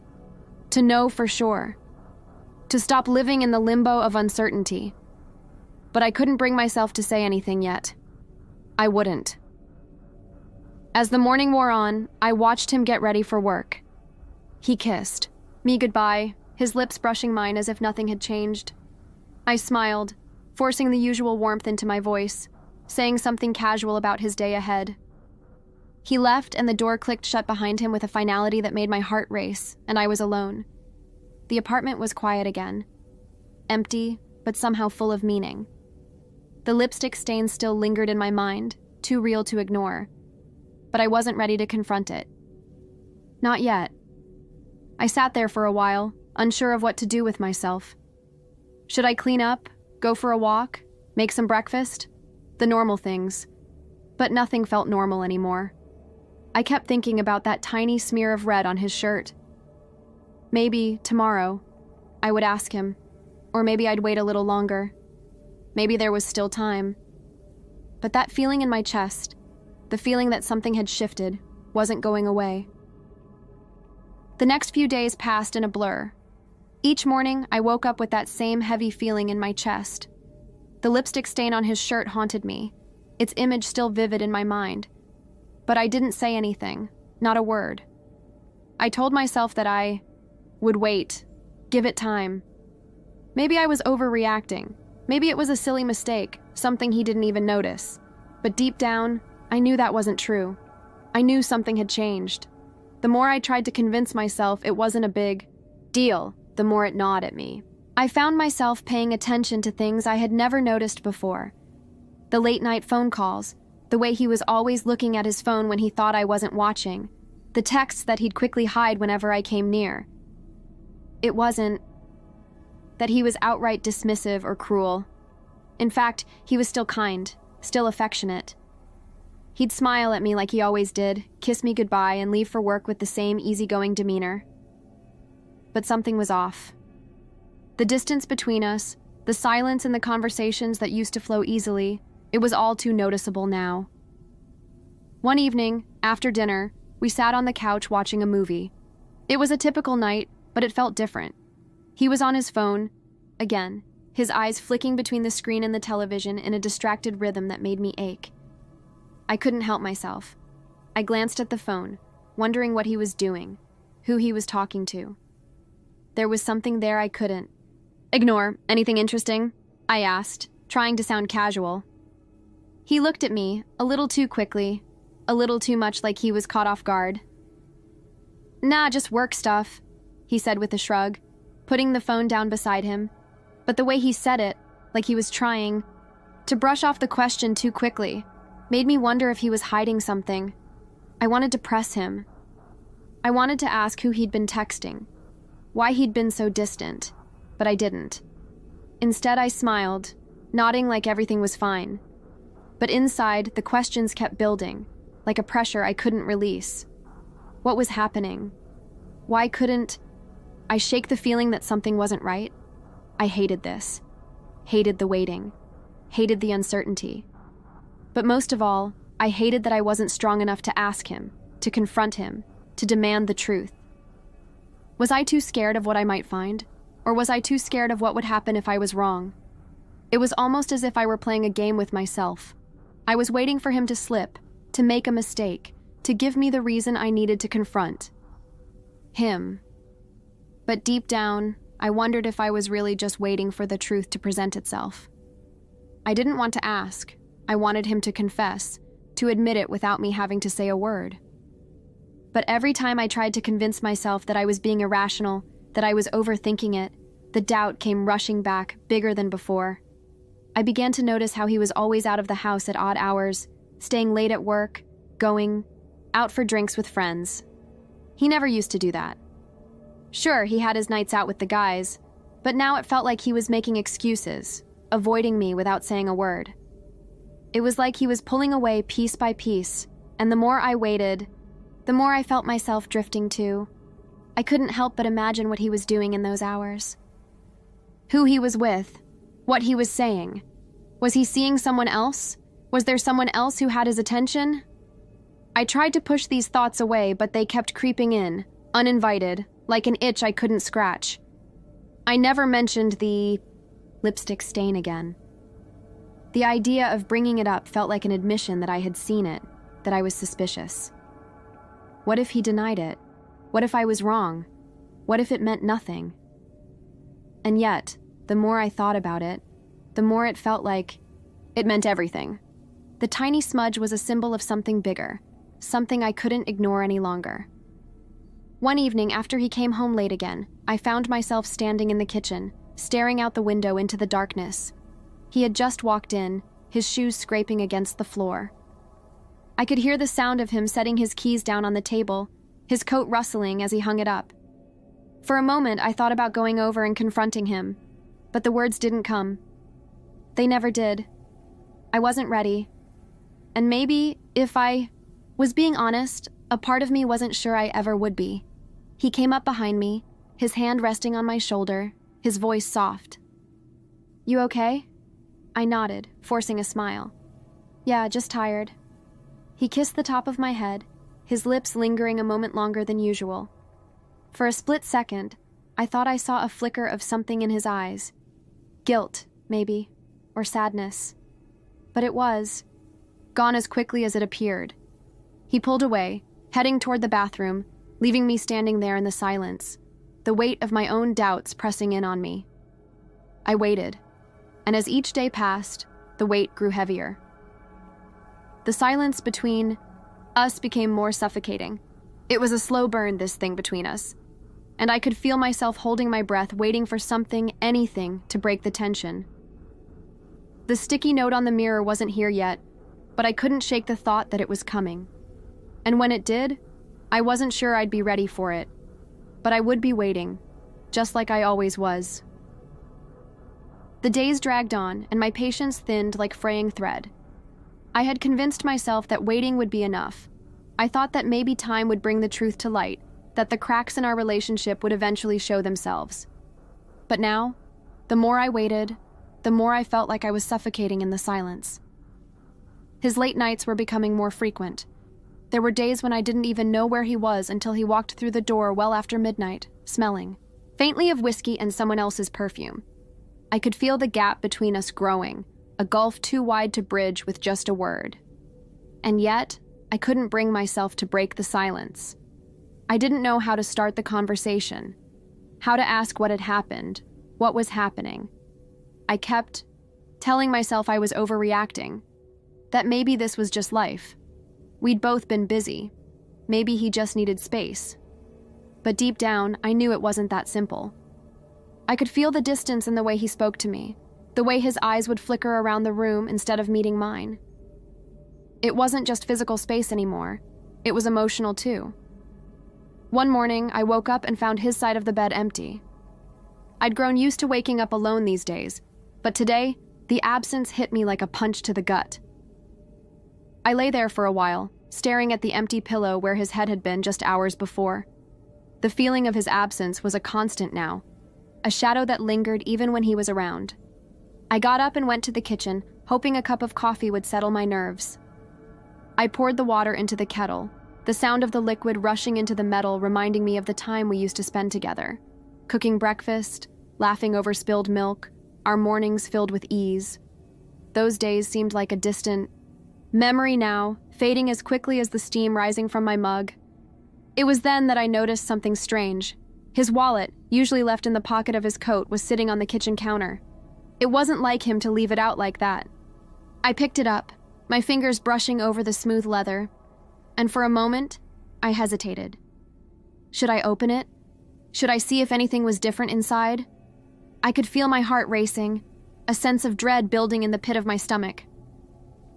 To know for sure. To stop living in the limbo of uncertainty. But I couldn't bring myself to say anything yet. I wouldn't. As the morning wore on, I watched him get ready for work. He kissed me goodbye, his lips brushing mine as if nothing had changed. I smiled, forcing the usual warmth into my voice, saying something casual about his day ahead. He left and the door clicked shut behind him with a finality that made my heart race, and I was alone. The apartment was quiet again. Empty, but somehow full of meaning. The lipstick stain still lingered in my mind, too real to ignore. But I wasn't ready to confront it. Not yet. I sat there for a while, unsure of what to do with myself. Should I clean up, go for a walk, make some breakfast? The normal things. But nothing felt normal anymore. I kept thinking about that tiny smear of red on his shirt. Maybe, tomorrow, I would ask him. Or maybe I'd wait a little longer. Maybe there was still time. But that feeling in my chest, the feeling that something had shifted, wasn't going away. The next few days passed in a blur. Each morning, I woke up with that same heavy feeling in my chest. The lipstick stain on his shirt haunted me. its image still vivid in my mind. But I didn't say anything, not a word. I told myself that I would wait, give it time. Maybe I was overreacting. Maybe it was a silly mistake, something he didn't even notice. But deep down, I knew that wasn't true. I knew something had changed. The more I tried to convince myself it wasn't a big deal, the more it gnawed at me. I found myself paying attention to things I had never noticed before. The late-night phone calls, the way he was always looking at his phone when he thought I wasn't watching, the texts that he'd quickly hide whenever I came near. It wasn't that he was outright dismissive or cruel. In fact, he was still kind, still affectionate. He'd smile at me like he always did, kiss me goodbye, and leave for work with the same easygoing demeanor. But something was off. The distance between us, the silence in the conversations that used to flow easily, it was all too noticeable now. One evening, after dinner, we sat on the couch watching a movie. It was a typical night, but it felt different. He was on his phone, again, his eyes flicking between the screen and the television in a distracted rhythm that made me ache. I couldn't help myself. I glanced at the phone, wondering what he was doing, who he was talking to. There was something there I couldn't ignore. Anything interesting? I asked, trying to sound casual. He looked at me, a little too quickly, a little too much like he was caught off guard. Nah, just work stuff, he said with a shrug, putting the phone down beside him. But the way he said it, like he was trying to brush off the question too quickly, made me wonder if he was hiding something. I wanted to press him. I wanted to ask who he'd been texting, why he'd been so distant, but I didn't. Instead, I smiled, nodding like everything was fine. But inside, the questions kept building, like a pressure I couldn't release. What was happening? Why couldn't I shake the feeling that something wasn't right? I hated this. Hated the waiting. Hated the uncertainty. But most of all, I hated that I wasn't strong enough to ask him, to confront him, to demand the truth. Was I too scared of what I might find? Or was I too scared of what would happen if I was wrong? It was almost as if I were playing a game with myself. I was waiting for him to slip, to make a mistake, to give me the reason I needed to confront him. But deep down, I wondered if I was really just waiting for the truth to present itself. I didn't want to ask. I wanted him to confess, to admit it without me having to say a word. But every time I tried to convince myself that I was being irrational, that I was overthinking it, the doubt came rushing back, bigger than before. I began to notice how he was always out of the house at odd hours, staying late at work, going out for drinks with friends. He never used to do that. Sure, he had his nights out with the guys, but now it felt like he was making excuses, avoiding me without saying a word. It was like he was pulling away piece by piece, and the more I waited, the more I felt myself drifting too. I couldn't help but imagine what he was doing in those hours. Who he was with, what he was saying. Was he seeing someone else? Was there someone else who had his attention? I tried to push these thoughts away, but they kept creeping in, uninvited, like an itch I couldn't scratch. I never mentioned the lipstick stain again. The idea of bringing it up felt like an admission that I had seen it, that I was suspicious. What if he denied it? What if I was wrong? What if it meant nothing? And yet, the more I thought about it, the more it felt like it meant everything. The tiny smudge was a symbol of something bigger, something I couldn't ignore any longer. One evening, after he came home late again, I found myself standing in the kitchen, staring out the window into the darkness. He had just walked in, his shoes scraping against the floor. I could hear the sound of him setting his keys down on the table, his coat rustling as he hung it up. For a moment, I thought about going over and confronting him, but the words didn't come. They never did. I wasn't ready. And maybe, if I was being honest, a part of me wasn't sure I ever would be. He came up behind me, his hand resting on my shoulder, his voice soft. "You okay?" I nodded, forcing a smile. "Yeah, just tired." He kissed the top of my head, his lips lingering a moment longer than usual. For a split second, I thought I saw a flicker of something in his eyes. Guilt, maybe, or sadness. But it was gone as quickly as it appeared. He pulled away, heading toward the bathroom, leaving me standing there in the silence, the weight of my own doubts pressing in on me. I waited, and as each day passed, the weight grew heavier. The silence between us became more suffocating. It was a slow burn, this thing between us, and I could feel myself holding my breath, waiting for something, anything, to break the tension. The sticky note on the mirror wasn't here yet, but I couldn't shake the thought that it was coming. And when it did, I wasn't sure I'd be ready for it, but I would be waiting, just like I always was. The days dragged on, and my patience thinned like fraying thread. I had convinced myself that waiting would be enough. I thought that maybe time would bring the truth to light, that the cracks in our relationship would eventually show themselves. But now, the more I waited, the more I felt like I was suffocating in the silence. His late nights were becoming more frequent. There were days when I didn't even know where he was until he walked through the door well after midnight, smelling faintly of whiskey and someone else's perfume. I could feel the gap between us growing, a gulf too wide to bridge with just a word. And yet, I couldn't bring myself to break the silence. I didn't know how to start the conversation, how to ask what had happened, what was happening. I kept telling myself I was overreacting, that maybe this was just life. We'd both been busy. Maybe he just needed space. But deep down, I knew it wasn't that simple. I could feel the distance in the way he spoke to me, the way his eyes would flicker around the room instead of meeting mine. It wasn't just physical space anymore. It was emotional too. One morning, I woke up and found his side of the bed empty. I'd grown used to waking up alone these days, but today, the absence hit me like a punch to the gut. I lay there for a while, staring at the empty pillow where his head had been just hours before. The feeling of his absence was a constant now, a shadow that lingered even when he was around. I got up and went to the kitchen, hoping a cup of coffee would settle my nerves. I poured the water into the kettle, the sound of the liquid rushing into the metal reminding me of the time we used to spend together, cooking breakfast, laughing over spilled milk, our mornings filled with ease. Those days seemed like a distant memory now, fading as quickly as the steam rising from my mug. It was then that I noticed something strange. His wallet, usually left in the pocket of his coat, was sitting on the kitchen counter. It wasn't like him to leave it out like that. I picked it up, my fingers brushing over the smooth leather, and for a moment, I hesitated. Should I open it? Should I see if anything was different inside? I could feel my heart racing, a sense of dread building in the pit of my stomach.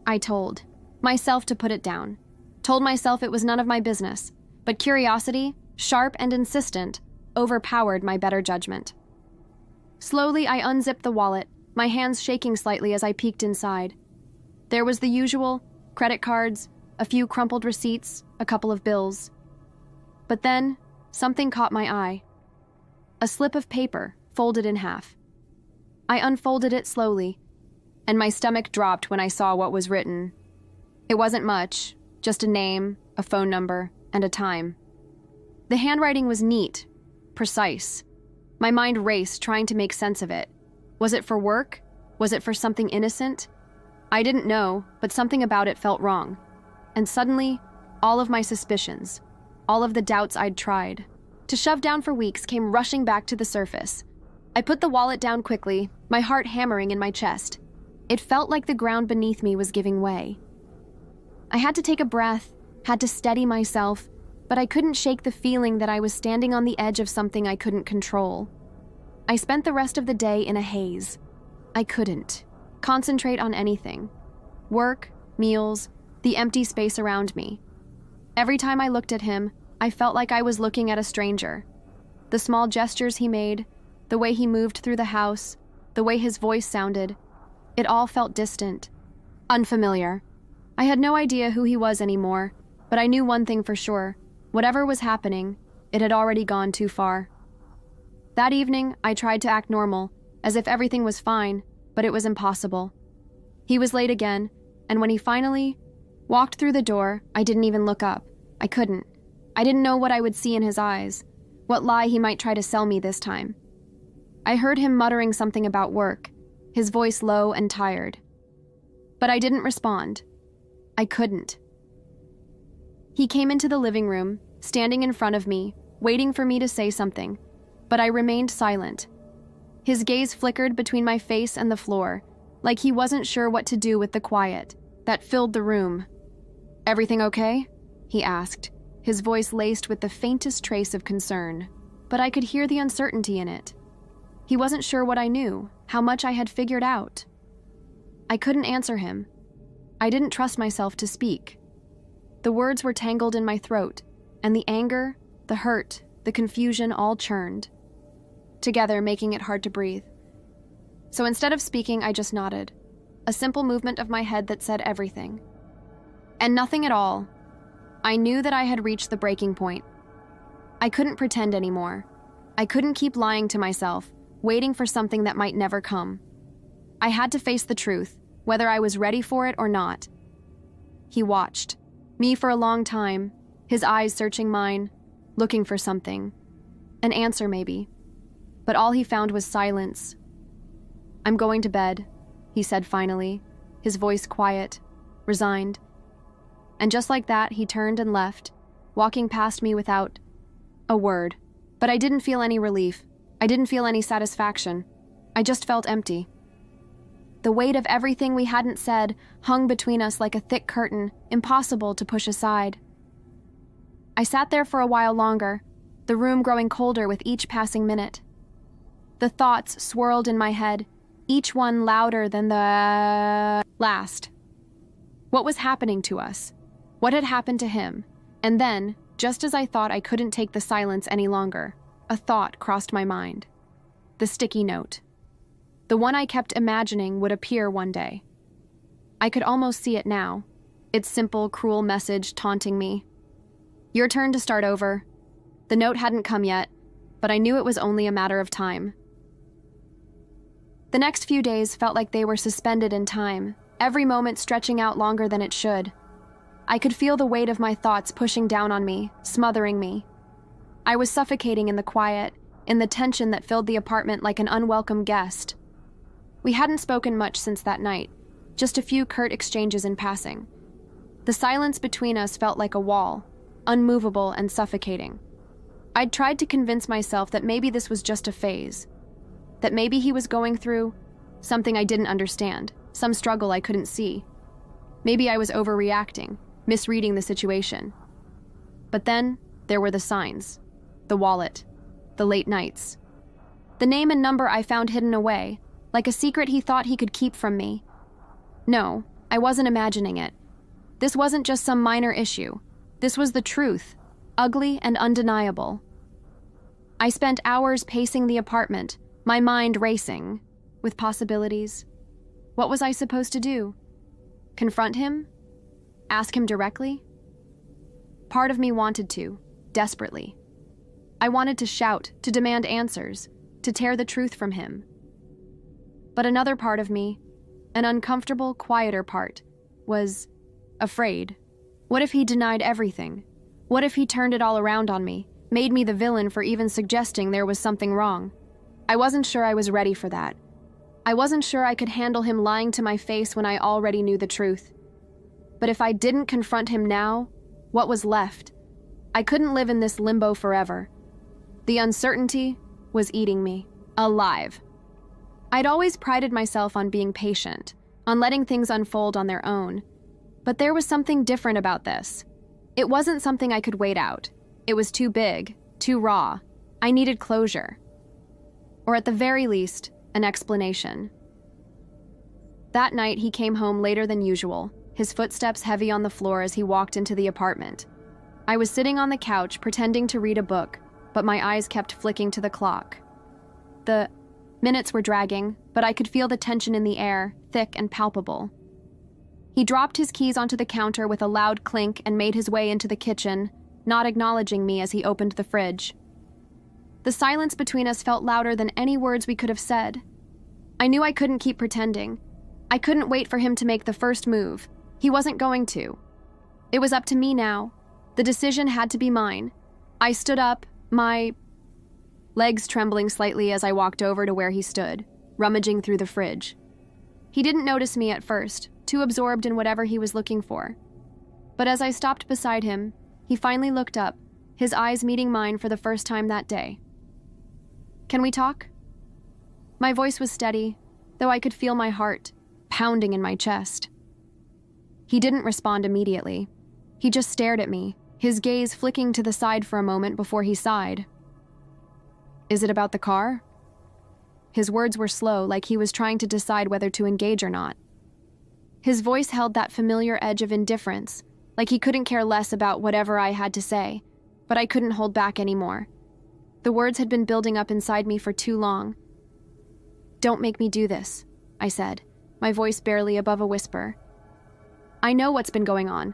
I told myself to put it down, told myself it was none of my business, but curiosity, sharp and insistent, overpowered my better judgment. Slowly, I unzipped the wallet, my hands shaking slightly as I peeked inside. There was the usual, credit cards, a few crumpled receipts, a couple of bills. But then, something caught my eye. A slip of paper, folded in half. I unfolded it slowly, and my stomach dropped when I saw what was written. It wasn't much, just a name, a phone number, and a time. The handwriting was neat, precise. My mind raced, trying to make sense of it. Was it for work? Was it for something innocent? I didn't know, but something about it felt wrong. And suddenly, all of my suspicions, all of the doubts I'd tried to shove down for weeks came rushing back to the surface. I put the wallet down quickly, my heart hammering in my chest. It felt like the ground beneath me was giving way. I had to take a breath, had to steady myself, but I couldn't shake the feeling that I was standing on the edge of something I couldn't control. I spent the rest of the day in a haze. I couldn't concentrate on anything. Work, meals, the empty space around me. Every time I looked at him, I felt like I was looking at a stranger. The small gestures he made, the way he moved through the house, the way his voice sounded, it all felt distant, unfamiliar. I had no idea who he was anymore, but I knew one thing for sure. Whatever was happening, it had already gone too far. That evening, I tried to act normal, as if everything was fine, but it was impossible. He was late again, and when he finally walked through the door, I didn't even look up. I couldn't. I didn't know what I would see in his eyes, what lie he might try to sell me this time. I heard him muttering something about work, his voice low and tired. But I didn't respond. I couldn't. He came into the living room, standing in front of me, waiting for me to say something, but I remained silent. His gaze flickered between my face and the floor, like he wasn't sure what to do with the quiet that filled the room. "Everything okay?" he asked, his voice laced with the faintest trace of concern, but I could hear the uncertainty in it. He wasn't sure what I knew, how much I had figured out. I couldn't answer him. I didn't trust myself to speak. The words were tangled in my throat, and the anger, the hurt, the confusion all churned, together making it hard to breathe. So instead of speaking, I just nodded, a simple movement of my head that said everything. And nothing at all. I knew that I had reached the breaking point. I couldn't pretend anymore. I couldn't keep lying to myself, waiting for something that might never come. I had to face the truth, whether I was ready for it or not. He watched me for a long time, his eyes searching mine, looking for something. An answer, maybe. But all he found was silence. "I'm going to bed," he said finally, his voice quiet, resigned. And just like that, he turned and left, walking past me without a word. But I didn't feel any relief. I didn't feel any satisfaction. I just felt empty. The weight of everything we hadn't said hung between us like a thick curtain, impossible to push aside. I sat there for a while longer, the room growing colder with each passing minute. The thoughts swirled in my head, each one louder than the last. What was happening to us? What had happened to him? And then, just as I thought I couldn't take the silence any longer, a thought crossed my mind. The sticky note. The one I kept imagining would appear one day. I could almost see it now, its simple, cruel message taunting me. "Your turn to start over." The note hadn't come yet, but I knew it was only a matter of time. The next few days felt like they were suspended in time, every moment stretching out longer than it should. I could feel the weight of my thoughts pushing down on me, smothering me. I was suffocating in the quiet, in the tension that filled the apartment like an unwelcome guest. We hadn't spoken much since that night, just a few curt exchanges in passing. The silence between us felt like a wall, unmovable and suffocating. I'd tried to convince myself that maybe this was just a phase, that maybe he was going through something I didn't understand, some struggle I couldn't see. Maybe I was overreacting, misreading the situation. But then there were the signs, the wallet, the late nights. The name and number I found hidden away, like a secret he thought he could keep from me. No, I wasn't imagining it. This wasn't just some minor issue. This was the truth, ugly and undeniable. I spent hours pacing the apartment, my mind racing, with possibilities. What was I supposed to do? Confront him? Ask him directly? Part of me wanted to, desperately. I wanted to shout, to demand answers, to tear the truth from him. But another part of me, an uncomfortable, quieter part, was afraid. What if he denied everything? What if he turned it all around on me, made me the villain for even suggesting there was something wrong? I wasn't sure I was ready for that. I wasn't sure I could handle him lying to my face when I already knew the truth. But if I didn't confront him now, what was left? I couldn't live in this limbo forever. The uncertainty was eating me, alive. I'd always prided myself on being patient, on letting things unfold on their own. But there was something different about this. It wasn't something I could wait out. It was too big, too raw. I needed closure. Or at the very least, an explanation. That night, he came home later than usual, his footsteps heavy on the floor as he walked into the apartment. I was sitting on the couch, pretending to read a book, but my eyes kept flicking to the clock. The minutes were dragging, but I could feel the tension in the air, thick and palpable. He dropped his keys onto the counter with a loud clink and made his way into the kitchen, not acknowledging me as he opened the fridge. The silence between us felt louder than any words we could have said. I knew I couldn't keep pretending. I couldn't wait for him to make the first move. He wasn't going to. It was up to me now. The decision had to be mine. I stood up, my legs trembling slightly as I walked over to where he stood, rummaging through the fridge. He didn't notice me at first, too absorbed in whatever he was looking for. But as I stopped beside him, he finally looked up, his eyes meeting mine for the first time that day. "Can we talk?" My voice was steady, though I could feel my heart pounding in my chest. He didn't respond immediately. He just stared at me, his gaze flicking to the side for a moment before he sighed. "Is it about the car?" His words were slow, like he was trying to decide whether to engage or not. His voice held that familiar edge of indifference, like he couldn't care less about whatever I had to say, but I couldn't hold back anymore. The words had been building up inside me for too long. "Don't make me do this," I said, my voice barely above a whisper. "I know what's been going on.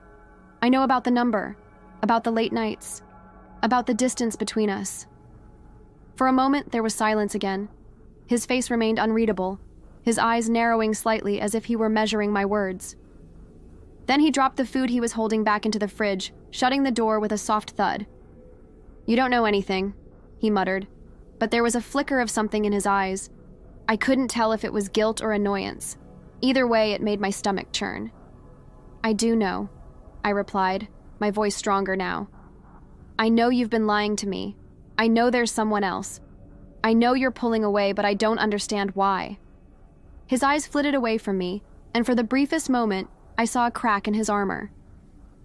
I know about the number, about the late nights, about the distance between us." For a moment, there was silence again. His face remained unreadable, his eyes narrowing slightly as if he were measuring my words. Then he dropped the food he was holding back into the fridge, shutting the door with a soft thud. "You don't know anything," he muttered, but there was a flicker of something in his eyes. I couldn't tell if it was guilt or annoyance. Either way, it made my stomach churn. "I do know," I replied, my voice stronger now. "I know you've been lying to me. I know there's someone else. I know you're pulling away, but I don't understand why." His eyes flitted away from me, and for the briefest moment, I saw a crack in his armor.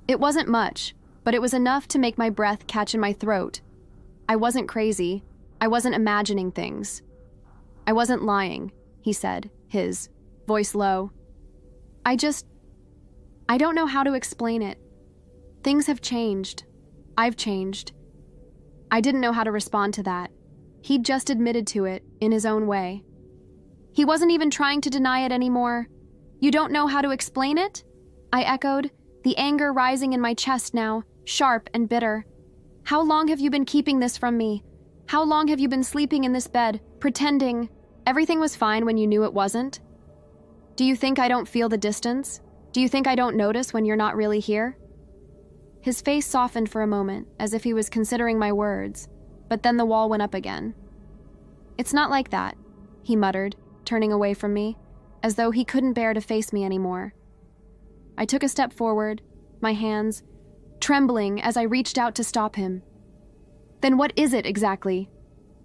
It wasn't much, but it was enough to make my breath catch in my throat. I wasn't crazy. I wasn't imagining things. "I wasn't lying," he said, his voice low. I don't know how to explain it. Things have changed. I've changed." I didn't know how to respond to that. He'd just admitted to it, in his own way. He wasn't even trying to deny it anymore. "You don't know how to explain it?" I echoed, the anger rising in my chest now, sharp and bitter. "How long have you been keeping this from me? How long have you been sleeping in this bed, pretending everything was fine when you knew it wasn't? Do you think I don't feel the distance? Do you think I don't notice when you're not really here?" His face softened for a moment, as if he was considering my words, but then the wall went up again. "It's not like that," he muttered, turning away from me, as though he couldn't bear to face me anymore. I took a step forward, my hands trembling as I reached out to stop him. "Then what is it exactly?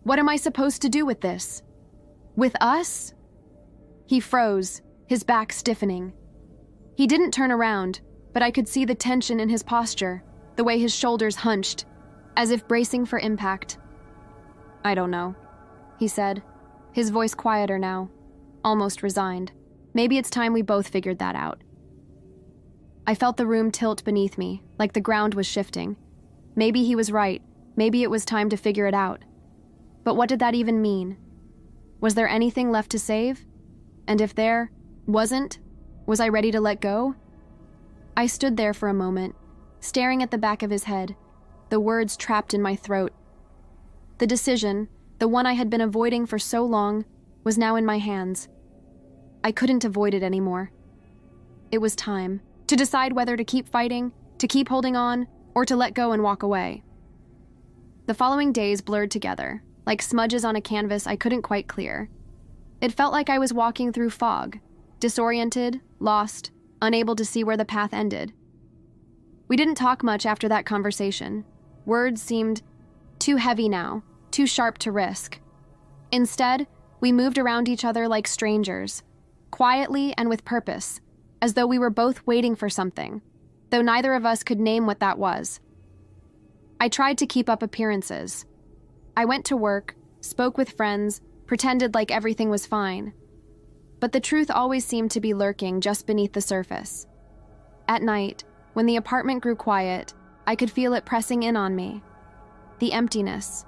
What am I supposed to do with this? With us?" He froze, his back stiffening. He didn't turn around, but I could see the tension in his posture, the way his shoulders hunched, as if bracing for impact. "I don't know," he said, his voice quieter now, almost resigned. "Maybe it's time we both figured that out." I felt the room tilt beneath me, like the ground was shifting. Maybe he was right. Maybe it was time to figure it out. But what did that even mean? Was there anything left to save? And if there wasn't, was I ready to let go? I stood there for a moment, staring at the back of his head, the words trapped in my throat. The decision, the one I had been avoiding for so long, was now in my hands. I couldn't avoid it anymore. It was time to decide whether to keep fighting, to keep holding on, or to let go and walk away. The following days blurred together, like smudges on a canvas I couldn't quite clear. It felt like I was walking through fog, disoriented, lost, unable to see where the path ended. We didn't talk much after that conversation. Words seemed too heavy now, too sharp to risk. Instead, we moved around each other like strangers, quietly and with purpose, as though we were both waiting for something, though neither of us could name what that was. I tried to keep up appearances. I went to work, spoke with friends, pretended like everything was fine. But the truth always seemed to be lurking just beneath the surface. At night, when the apartment grew quiet, I could feel it pressing in on me. The emptiness,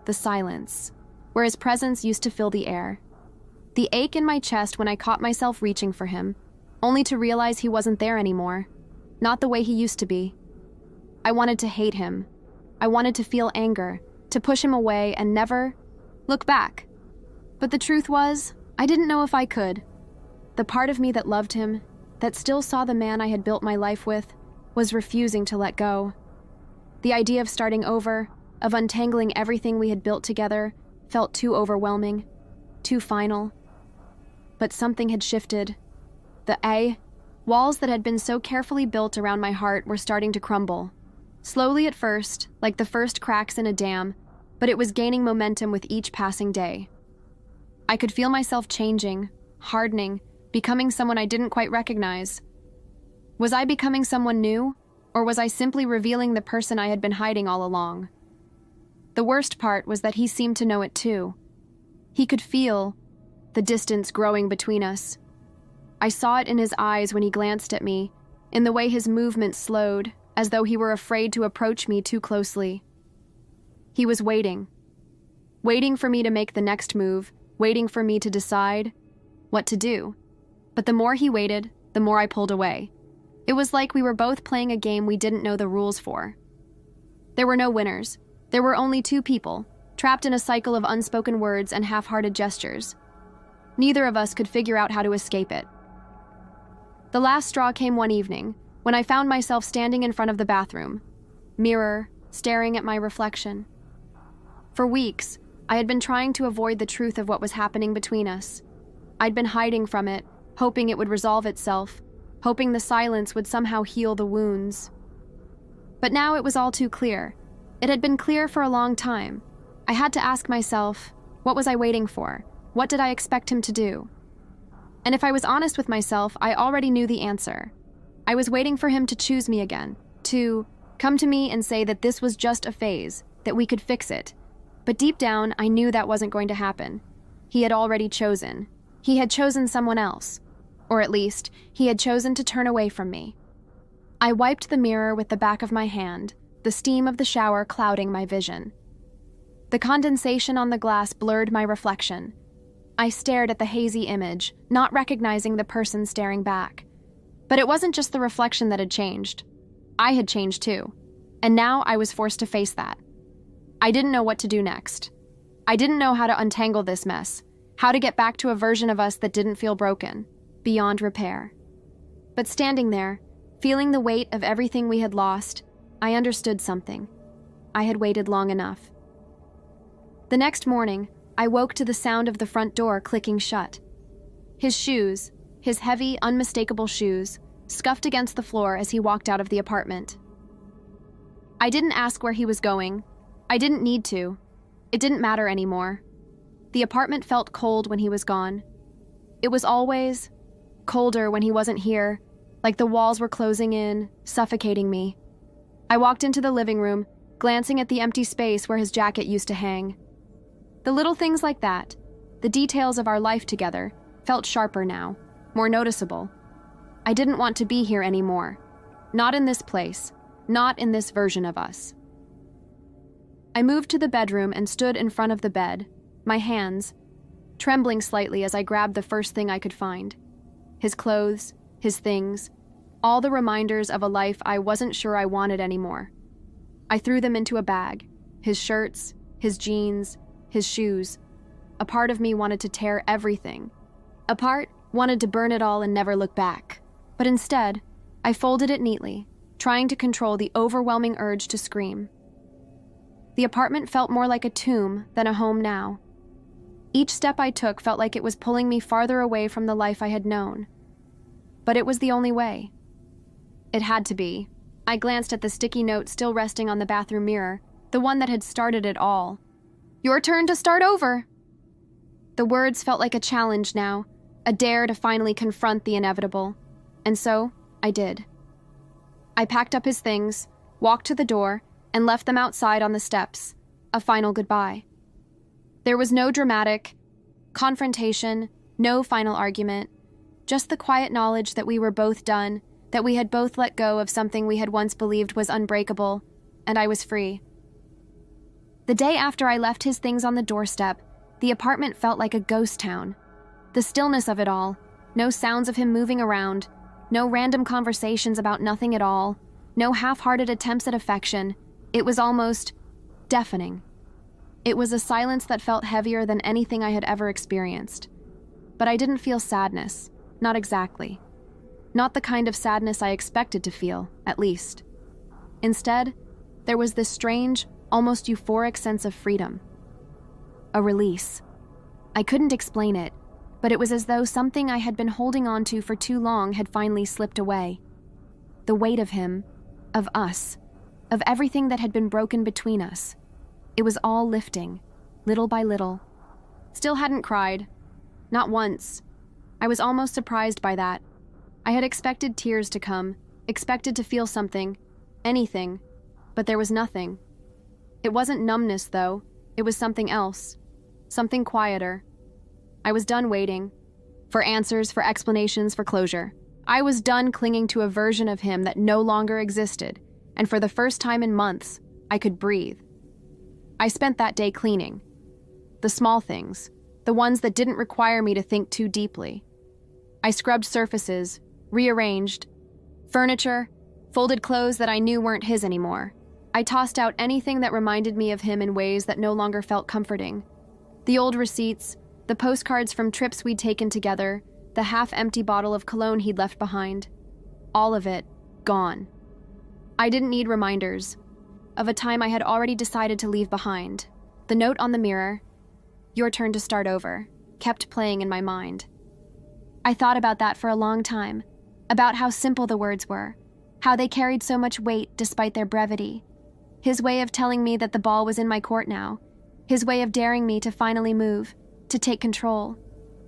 the silence, where his presence used to fill the air. The ache in my chest when I caught myself reaching for him, only to realize he wasn't there anymore, not the way he used to be. I wanted to hate him. I wanted to feel anger, to push him away and never look back. But the truth was, I didn't know if I could. The part of me that loved him, that still saw the man I had built my life with, was refusing to let go. The idea of starting over, of untangling everything we had built together, felt too overwhelming, too final. But something had shifted. The I Walls that had been so carefully built around my heart were starting to crumble. Slowly at first, like the first cracks in a dam, but it was gaining momentum with each passing day. I could feel myself changing, hardening, becoming someone I didn't quite recognize. Was I becoming someone new, or was I simply revealing the person I had been hiding all along? The worst part was that he seemed to know it too. He could feel the distance growing between us. I saw it in his eyes when he glanced at me, in the way his movements slowed, as though he were afraid to approach me too closely. He was waiting for me to make the next move, waiting for me to decide what to do. But the more he waited, the more I pulled away. It was like we were both playing a game we didn't know the rules for. There were no winners. There were only two people, trapped in a cycle of unspoken words and half-hearted gestures. Neither of us could figure out how to escape it. The last straw came one evening, when I found myself standing in front of the bathroom, mirror, staring at my reflection. For weeks, I had been trying to avoid the truth of what was happening between us. I'd been hiding from it, hoping it would resolve itself, hoping the silence would somehow heal the wounds. But now it was all too clear. It had been clear for a long time. I had to ask myself, what was I waiting for? What did I expect him to do? And if I was honest with myself, I already knew the answer. I was waiting for him to choose me again, to come to me and say that this was just a phase, that we could fix it. But deep down, I knew that wasn't going to happen. He had already chosen. He had chosen someone else. Or at least, he had chosen to turn away from me. I wiped the mirror with the back of my hand, the steam of the shower clouding my vision. The condensation on the glass blurred my reflection. I stared at the hazy image, not recognizing the person staring back. But it wasn't just the reflection that had changed. I had changed too, and now I was forced to face that. I didn't know what to do next. I didn't know how to untangle this mess, how to get back to a version of us that didn't feel broken, beyond repair. But standing there, feeling the weight of everything we had lost, I understood something. I had waited long enough. The next morning, I woke to the sound of the front door clicking shut. His shoes, his heavy, unmistakable shoes, scuffed against the floor as he walked out of the apartment. I didn't ask where he was going. I didn't need to. It didn't matter anymore. The apartment felt cold when he was gone. It was always colder when he wasn't here, like the walls were closing in, suffocating me. I walked into the living room, glancing at the empty space where his jacket used to hang. The little things like that, the details of our life together, felt sharper now, more noticeable. I didn't want to be here anymore. Not in this place, not in this version of us. I moved to the bedroom and stood in front of the bed, my hands trembling slightly as I grabbed the first thing I could find. His clothes, his things, all the reminders of a life I wasn't sure I wanted anymore. I threw them into a bag, his shirts, his jeans, his shoes. A part of me wanted to tear everything. A part wanted to burn it all and never look back. But instead, I folded it neatly, trying to control the overwhelming urge to scream. The apartment felt more like a tomb than a home now. Each step I took felt like it was pulling me farther away from the life I had known. But it was the only way. It had to be. I glanced at the sticky note still resting on the bathroom mirror, the one that had started it all. "Your turn to start over." The words felt like a challenge now, a dare to finally confront the inevitable. And so, I did. I packed up his things, walked to the door, and left them outside on the steps, a final goodbye. There was no dramatic confrontation, no final argument, just the quiet knowledge that we were both done, that we had both let go of something we had once believed was unbreakable, and I was free. The day after I left his things on the doorstep, the apartment felt like a ghost town. The stillness of it all, no sounds of him moving around, no random conversations about nothing at all, no half-hearted attempts at affection. It was almost deafening. It was a silence that felt heavier than anything I had ever experienced. But I didn't feel sadness, not exactly. Not the kind of sadness I expected to feel, at least. Instead, there was this strange, almost euphoric sense of freedom. A release. I couldn't explain it. but it was as though something I had been holding on to for too long had finally slipped away. The weight of him, of us, of everything that had been broken between us. It was all lifting, little by little. Still hadn't cried. Not once. I was almost surprised by that. I had expected tears to come, expected to feel something, anything, but there was nothing. It wasn't numbness, though. It was something else. Something quieter. I was done waiting. For answers, for explanations, for closure. I was done clinging to a version of him that no longer existed, and for the first time in months, I could breathe. I spent that day cleaning. The small things, the ones that didn't require me to think too deeply. I scrubbed surfaces, rearranged, furniture, folded clothes that I knew weren't his anymore. I tossed out anything that reminded me of him in ways that no longer felt comforting. The old receipts, the postcards from trips we'd taken together, the half-empty bottle of cologne he'd left behind. All of it, gone. I didn't need reminders of a time I had already decided to leave behind. The note on the mirror, "Your turn to start over," kept playing in my mind. I thought about that for a long time, about how simple the words were, how they carried so much weight despite their brevity. His way of telling me that the ball was in my court now, his way of daring me to finally move, to take control,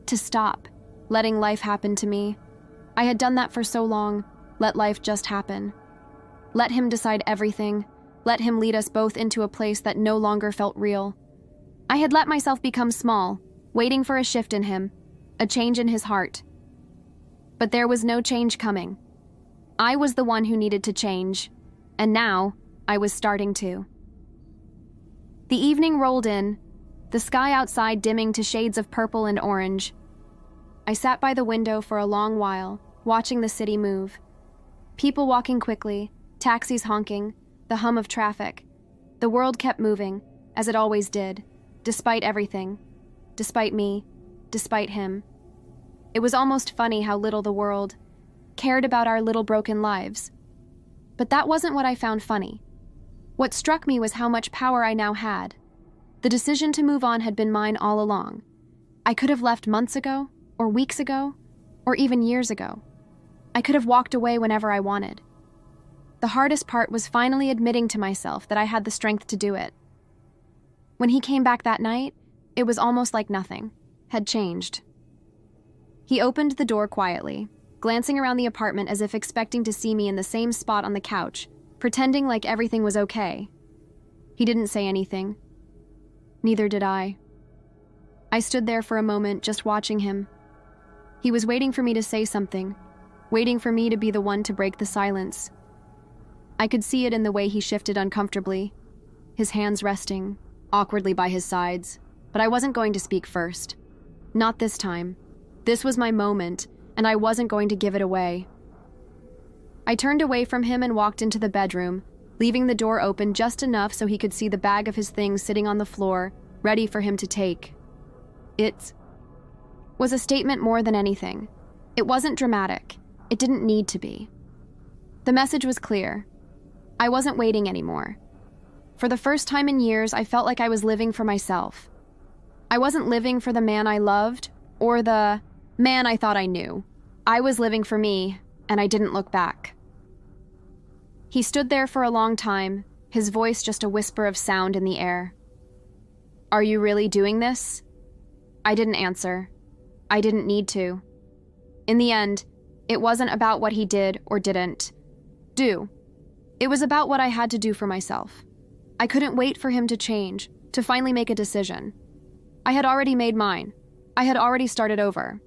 to stop, letting life happen to me. I had done that for so long, let life just happen. Let him decide everything, let him lead us both into a place that no longer felt real. I had let myself become small, waiting for a shift in him, a change in his heart. But there was no change coming. I was the one who needed to change, and now I was starting to. The evening rolled in, the sky outside dimming to shades of purple and orange. I sat by the window for a long while, watching the city move. People walking quickly, taxis honking, the hum of traffic. The world kept moving, as it always did, despite everything, despite me, despite him. It was almost funny how little the world cared about our little broken lives. But that wasn't what I found funny. What struck me was how much power I now had. The decision to move on had been mine all along. I could have left months ago, or weeks ago, or even years ago. I could have walked away whenever I wanted. The hardest part was finally admitting to myself that I had the strength to do it. When he came back that night, it was almost like nothing had changed. He opened the door quietly, glancing around the apartment as if expecting to see me in the same spot on the couch, pretending like everything was okay. He didn't say anything. Neither did I. I stood there for a moment, just watching him. He was waiting for me to say something, waiting for me to be the one to break the silence. I could see it in the way he shifted uncomfortably, his hands resting awkwardly by his sides, but I wasn't going to speak first. Not this time. This was my moment, and I wasn't going to give it away. I turned away from him and walked into the bedroom, leaving the door open just enough so he could see the bag of his things sitting on the floor, ready for him to take. It was a statement more than anything. It wasn't dramatic. It didn't need to be. The message was clear. I wasn't waiting anymore. For the first time in years, I felt like I was living for myself. I wasn't living for the man I loved, or the man I thought I knew. I was living for me, and I didn't look back. He stood there for a long time, his voice just a whisper of sound in the air. "Are you really doing this?" I didn't answer. I didn't need to. In the end, it wasn't about what he did or didn't do. It was about what I had to do for myself. I couldn't wait for him to change, to finally make a decision. I had already made mine. I had already started over.